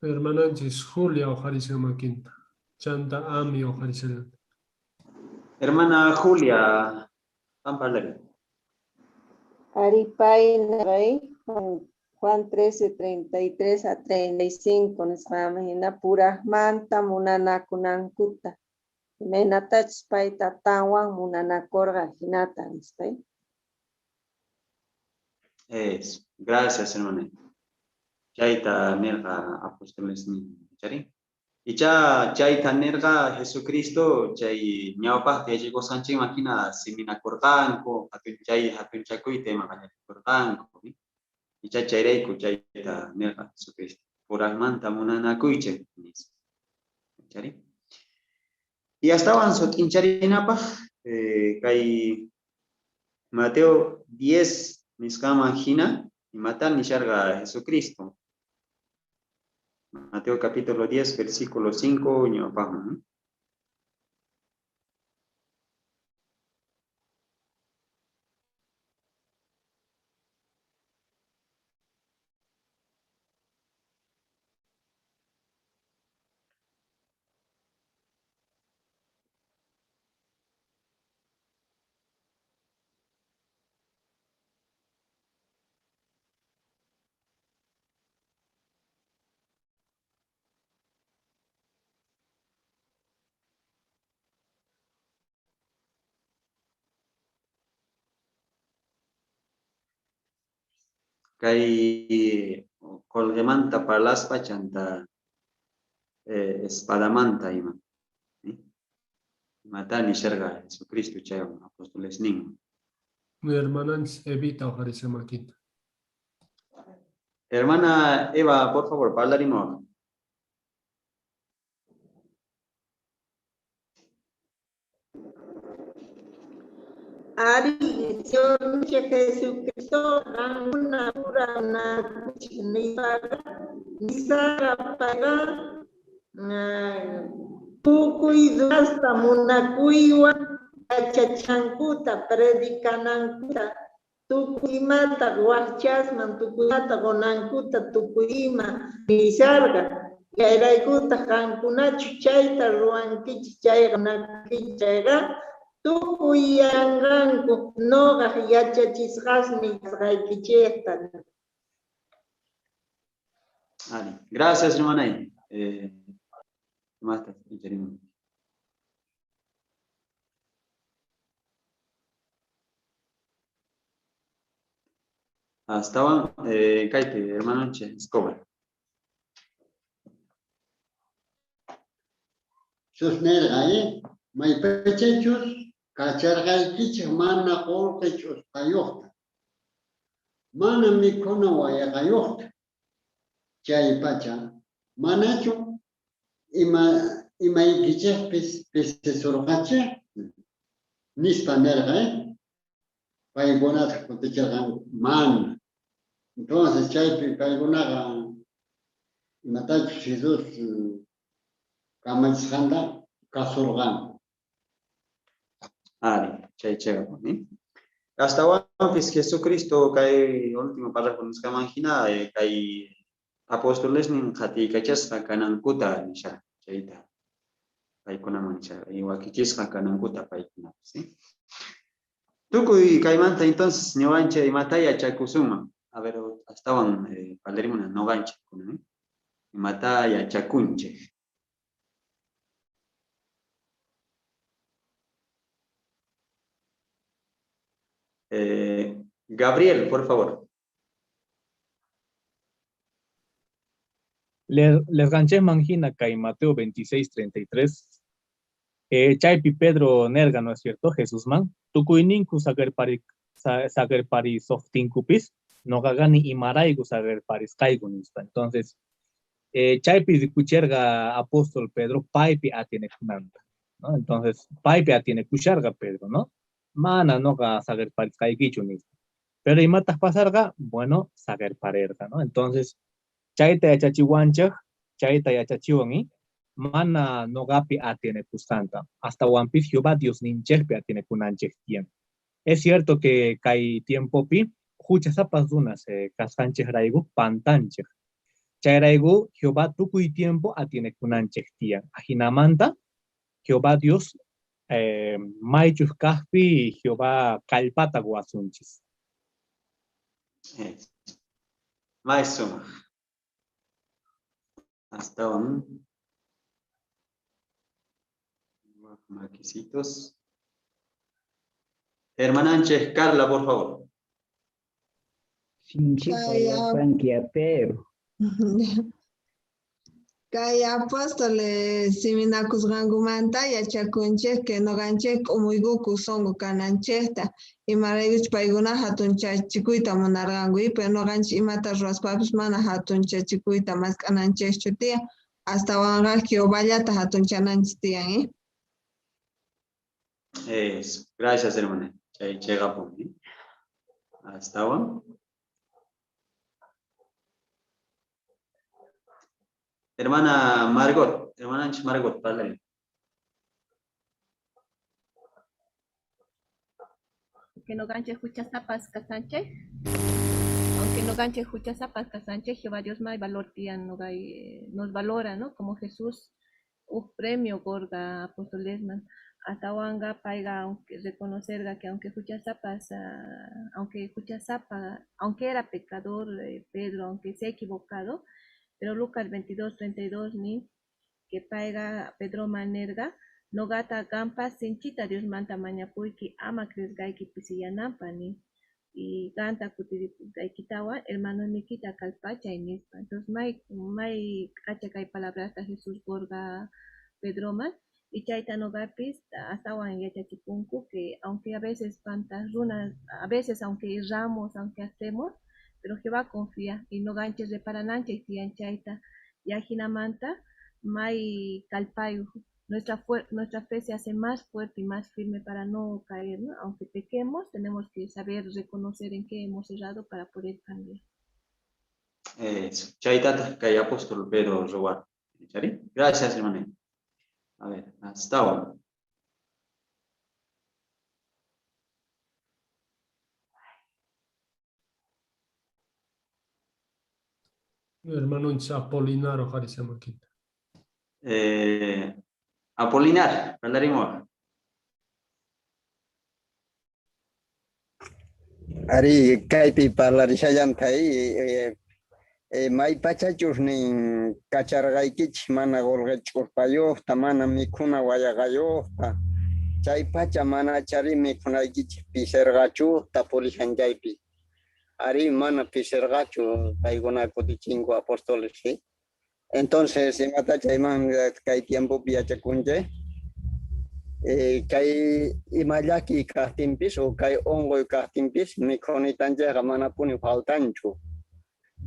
Hermananchis Julia o Jarisama Quinta. Chanta Ami o Jarisama. Hermana Julia, Pampalari. Aripay Rey, Juan 13, 33 a 35, nos imagina pura manta munana kunankuta. Menatach paita tawan munana korga hinata, Es, gracias, hermana. Chaita nerga apóstoles ni chari. Y chaita nerga Jesucristo, chay ñaupa que llegó Sánchez máquina simina cortanco, hatun chacuite makanya cortanco. Y chairei chaita nerga Jesucristo. Por almanta munana cuiche. ¿chari? Y hasta avanzo, tincharinapa, kay Mateo 10, niskama hina, y matan nisharga Jesucristo. Mateo capítulo 10, versículo 5, ñopajma. Kay colgemanta palaspa chanta espadamanta ima. Mata nisharga Jesucristo chayon apóstoles nin. Mi hermana Evita ojarese maquita. Hermana Eva, por favor, hablaremos. Ari Señor Jesucristo, una pura nisara paga, tukuy hasta munakuiwa, chachankuta, predicanankuta, tukuyimata guachasman, tukuyata gonankuta, tukuyima, nisarga, yairaykuta kankunachu chayta ruankichi chayga nakichayga, tukuyanganku noga yachachisqasni kasqaykichayta. Gracias, hermana. Estaban, Kaite, hermano Escobar. Sus nergae, may pechechos, cachargaikichis mana kolkechos kayokta. Mana mikona waya kayokta. Chay pacha, manacho, ima ikichis pese surgache, nispa nergae, paigonat contechargan man. Entonces, chay paigonaga, imatacho Jesús, Kamachanda, Kasurgan. Chay chega, ¿no? Hasta ahora, pues Jesucristo, que último para con los que imagina, que apóstoles ni hati kachas kanan kuta nisha, chayita. Hay con mancha, y wakichis kanan kuta paikuna, ¿sí? Tukuy kaimanta entonces ni vanche y mataya chakusuma. A ver, estaban palerimo no ganche, ¿no? Y mataya chacunche. Gabriel, por favor. Les ganché mangina kai Mateo 26:33. Chaypi Pedro nerga, ¿no es cierto? Jesús man. Tukuininku sager pari softinkupis. No gagani y maraigu sager paris kaigunispa. Entonces, chaypi de cucherga apóstol Pedro, paipi atiene kunanda, ¿no? Entonces, paipi atiene cucharga Pedro, ¿no? Mana no ga sager paris kaiguichunispa. Pero y matas pasarga, bueno, sager parerga, ¿no? Entonces, chaita ya chachiwancha, chaita ya chachiwangi, mana no gapi atiene kustanta. Hasta wampis Jehová Dios ninchekpe atiene kunanchek tiempo. Es cierto que kai tiempo pi, juchas zapas dunas, cascanche raigu, pantanche. Chayraigu, Jehová tukuy tiempo atiene kunanchek tiempo. Ajinamanta, Jehová Dios, maichus kahpi, Jehová kalpata guasunchis. Maestro. Hasta un maquisitos. Hermana Ángel Carla, por favor. Kaya apóstoles siminakus gangumanta yachakunche que no ganche umuiguku songo kananchesta y marayuch paiguna hatun chachikuita monargangui pero no ganche imata rospapis mana hatun chachikuita mas kananchechutia hasta wanga que vaya hatun chananchis tiyan, Eso. Gracias, hermana. Llega por mí. Hasta ahora. Hermana Margot, vale. Que no ganche escucha zapas casanche. Aunque no ganche escucha zapas casanche, Jehová Dios más valor tian nos valora, ¿no? Como Jesús, un premio gorga apostolesman. Hasta wanga paiga aunque reconocer que aunque escucha zapas, aunque era pecador Pedro, aunque se ha equivocado, pero Lucas 22:32 ni que paiga Pedro manerga no gata gampa senchita Dios manta mañapuiki ama cresgaiki pisiyanampa ni y ganta kutirigaikitawa hermano nikita calpacha y nispa. Entonces may cacha que hay palabras hasta Jesús gorga Pedro man y chaita no gapis hasta wan yachachipunku que aunque a veces pantas runas, a veces aunque erramos, aunque hacemos, pero Jehová confía y no ganches de paranancha y si anchaita yajina manta may calpayu. Nuestra fe se hace más fuerte y más firme para no caer, ¿no? Aunque pequemos, tenemos que saber reconocer en qué hemos errado para poder cambiar. Eso. Chaitata, que hay apóstol Pedro Robar. Gracias, hermano. A ver, hasta ahora. Hermano Apolinaro, Jarisama Quinta. Apolinar, hablaremos. Ari kaypi parlarishallantai may pachachus nin kacharqaykich mana golqech'urpayuqta mana mikhuna wayaqayuqta chay pacha mana chari mikhunaykich pisirqachuqta purishanchaypi ari mana pisirqachu paykuna kutichinku apóstoles ¿sí? Entonces imata chayman kay tiempopi yachakunche kay imallaki kaqtinpis o kay onqoy kaqtinpis mikhunitanchayqa manapuni faltanchu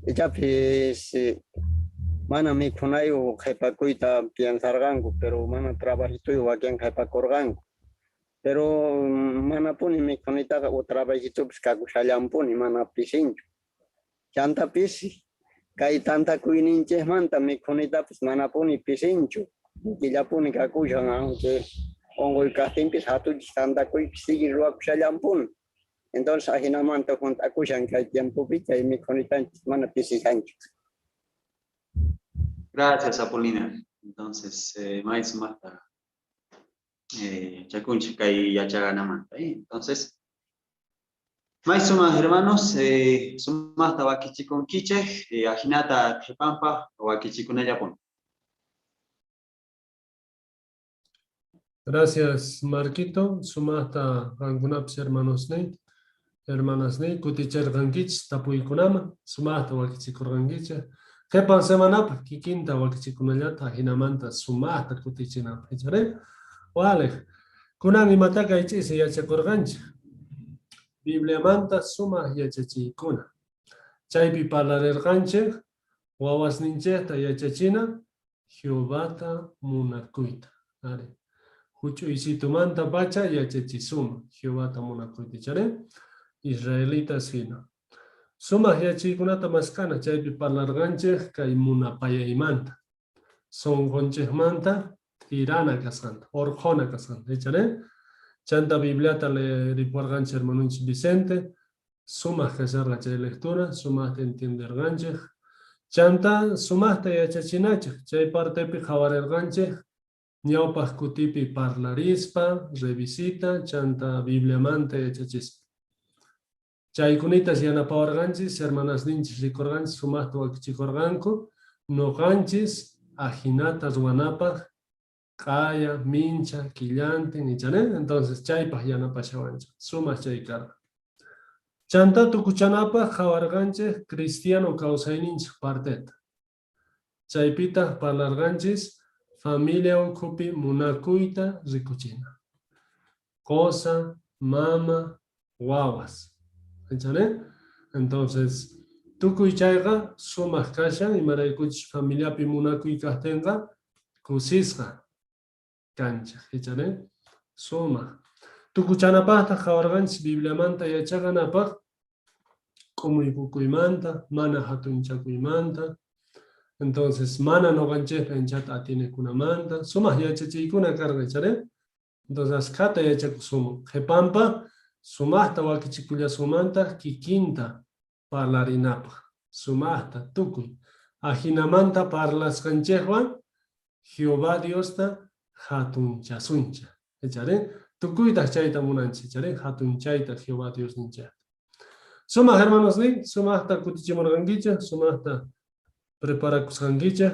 ichapis mana mikhunayu qhipakuyta piensarqanku pero mana trabajituy wakin qhipakurqanku pero manapuni mikhunitaqa o trabajitupis kakushallampuni mana pisinchu chantapis kay tantakuyninchikmanta mikhunitapis manapuni pisinchu killapuni kakushan aunque ongoy kaqtinpis hatuchis tantakuypis sigi ruwakushallampuni entonces ajinamanta juntakushan kay tiempopi kay mikhunitanchis mana pisishanchu. Gracias, Apolinar. Entonces, más mata chacunchi kay yachaganamanta. Entonces, más sumas hermanos, sumasta wakichikun kiche, ajinata tripampa, wakichikun yapon. Gracias, Marquito. Sumasta algunas hermanos hermanas kuticher gangich tapuikunama, sumasta wakichikurgangicha. Kepan semanapa, kikinta wakichikunallata, hinamanta sumasta kutichinapa. Vale, kunan imataka ichisi yachakurgancha. Biblia manta suma yachachikuna. Chaypi parlarerganche, wawas nincheta yachachina, Jehovata munakuyta. Vale. Huchu isitumanta pacha yachachisuma, Jehovata munakuyta. Chare, Israelitas hina. Suma yachikunata maskana, chaypi parlarganche, kay munapaya imanta. Son conchemanta, tirana kasanta, orjona kasanta. Chare, chanta Bibliata le riporganche hermanunch Vicente, suma hacer chay lectura, suma entender ganche, chanta sumasta yachachinache, chay partepi javarerganche, ñaupas kutipi parlarispa, revisita, chanta Bibliamante yachachispa. Chay kunitas yanapawarganchis, hermanas ninchis ricorganchis, sumasta wakichikorganku, no ganchis, ajinata ruanapaj, kaya, mincha, quillante, nichane, entonces chaypas yanapashawancha, sumas chaykara. Chanta tukuchanapa jawarganche cristiano causaininch parteta. Chaypita parlarganchis familia unkupi munakuita rikuchina. Cosa, mama, guaguas. ¿Entiendes? Entonces, tukuy chayqa sumaq kashan imaraykuchus familiapi munakuy kaqtinqa kusisqa kanchik kichare sumaq tukuchanapaqta qawarqanchik Bibliamanta yachaqanapaq q'umuypukuymanta mana hatunchakuymanta entonces mana noqanchikqa inchata atinikunamanta sumaq yachachiykuna karqa chare entonces askhata yachakusumun qhipanpa sumaqta wakichikullasumanta kikinta parlarinapaq sumaqta tukuy ajinamanta parlasqanchikwan Jehová Diosta hatunchasuncha chare tukuyta chayta munanchik chare hatunchayta Jehová Dios ninchayta sumaq hermanos nin sumaqta kutichimurqankichik sumaqta preparakusqankichik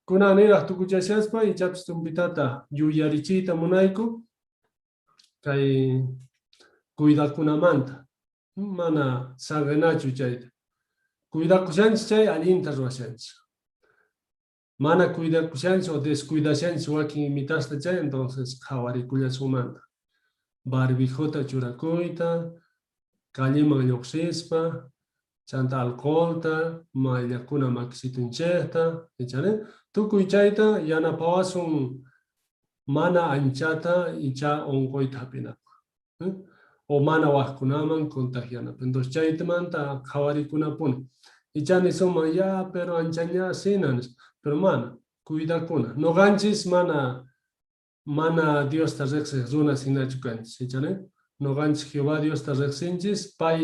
kunan niraq tukuchashaspa ichapis tumpitata yuyarichiyta munayku kay cuidakunamanta mana sanqinachu chayta cuidakushanchik chay allinta ruwashanchik mana cuidakushanchik o descuidashanchik wakin imitasta chay entonces qhawarikullasunmanta barbijota churakuyta calleman lluqsispa chanta alcoholta mayllakuna makisitunchikta chare tukuy chayta yanapawasun mana anchata icha onqoyta hapinapaq o mana waqkunaman contagianapaq entonces chaytamanta qhawarikunapuni ichani suman ya pero anchaña sinanis pero mana cuidakuna noqanchis mana Diosta riqsiq runa sinachu kanchis chare noqanchis Jehová Diosta riqsinchis pay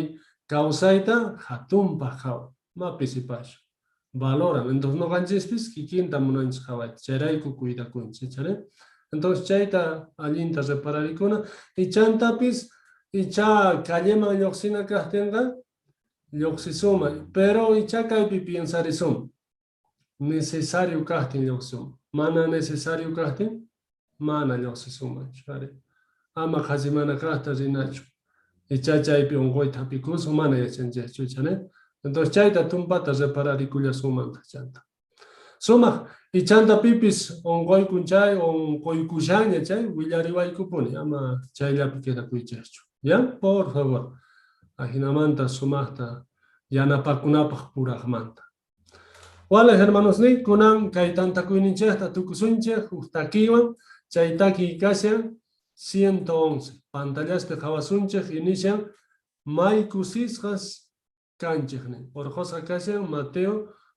kawsayta hatunpaq qhawa mapisipashu valoran entonces noqanchispis kikinta munanchis qhawayta chayrayku cuidakunchis chare entonces chayta allinta repararikuna ichantapis icha calleman lluqsina kaqtinqa lluqsisuma pero icha kaypi piensarisuma necesario kaqtin lluqsisuma mana necesario kaqtin mana lluqsisuma chare ama qhasimana kaqta rinachu icha chaypi onqoyta hapikusqa mana yachanchikchu chare entonces chayta tumpata repararikullasumanta chanta sumaq ichantapipis onqoykunchay onqoykushaña chay willariwaykupuni ama chayllapi quedakuychikchu ya por favor ajinamanta sumaqta yanapakunapaq puraqmanta wala hermanos ni kunan kay tantakuyninchikta tukusunchik huk takiwan chay taki kashan 111 pantallaspi qawasunchik inishan may kusisqas kanchikni orqosqa kashan Mateo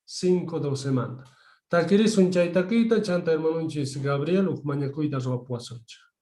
5:12 manta takirisun chay takiyta chanta hermanunchis Gabriel huk mañakuyta ruwapuwasunchik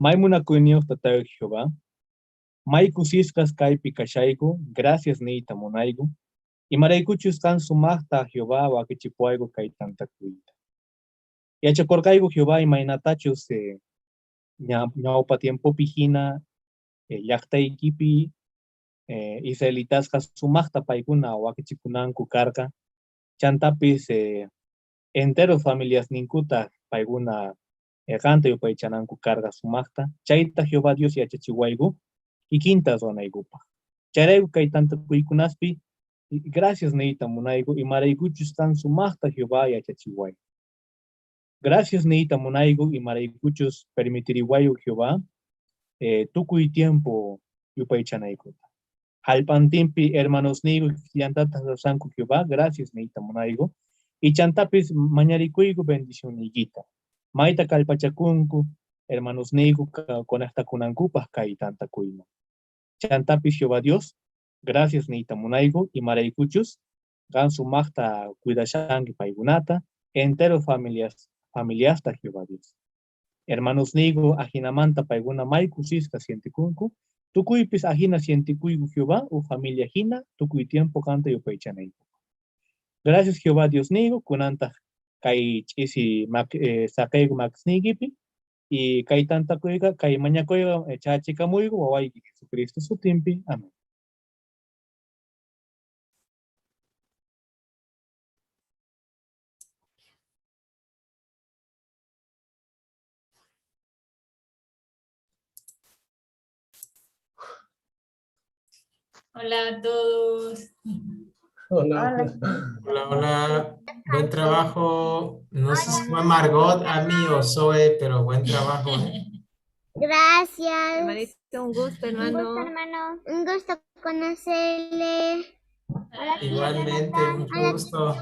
Maimuna kuinio tatayo Jehová. Maiku siskas kaipi kashaiku, gracias neita monaigu. Y maraikuchus kan sumachta Jehová wakichipuaigo kaitanta kuita. Yachakorkaigo Jehová y mainatachus ñaupa tiempo pijina llaqta ikipi israelitasqa sumaqta paykuna wakichikunanku karqa chantapis entero familias ninkuta paykuna qanta yupaychananku karqa sumaqta chayta Jehová Dios yachachiwayku ikinta runaykupaq chayrayku kay tanta kuykunaspi gracias neyta munayku imaraykuchus kan sumaqta Jehová yachachiway gracias neyta munayku imaraykuchus permitiriwayu Jehová tukuy tiempo yupaychanaykuta Halpantimpi hermanos nigo llantata sanku Jehová, gracias neita monaigo. Y chantapis mañarikuigo bendición niguita. Maita kalpachacunku, hermanos nigo conecta kunankupas kai tanta kuima. Chantapis Jehová Dios, gracias neita monaigo y maraikuchus, gansu magta cuidashangi paigunata, entero familiasta Jehová Dios. Hermanos nigo ajinamanta paiguna maiku siska sientikunku, Tukuypis ajina sientikuigu Jehová, o familia ajina, tukuy tiempo canta y opaychanayku. Gracias Jehová Dios nigo, kunanta kay chisi sakaygu maxnigipi, y kay tanta kuiga, kay mañakoiga chachikamuigu, wawayki Jesucristo sutimpi. Amén. Hola a todos. Hola. Hola, hola. Buen trabajo. No sé si fue Margot, a mí o Zoe, pero buen trabajo. Gracias. Hermanito, un gusto, hermano. Un gusto, hermano. Un gusto conocerle. Igualmente, mucho gusto.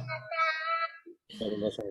Hermoso,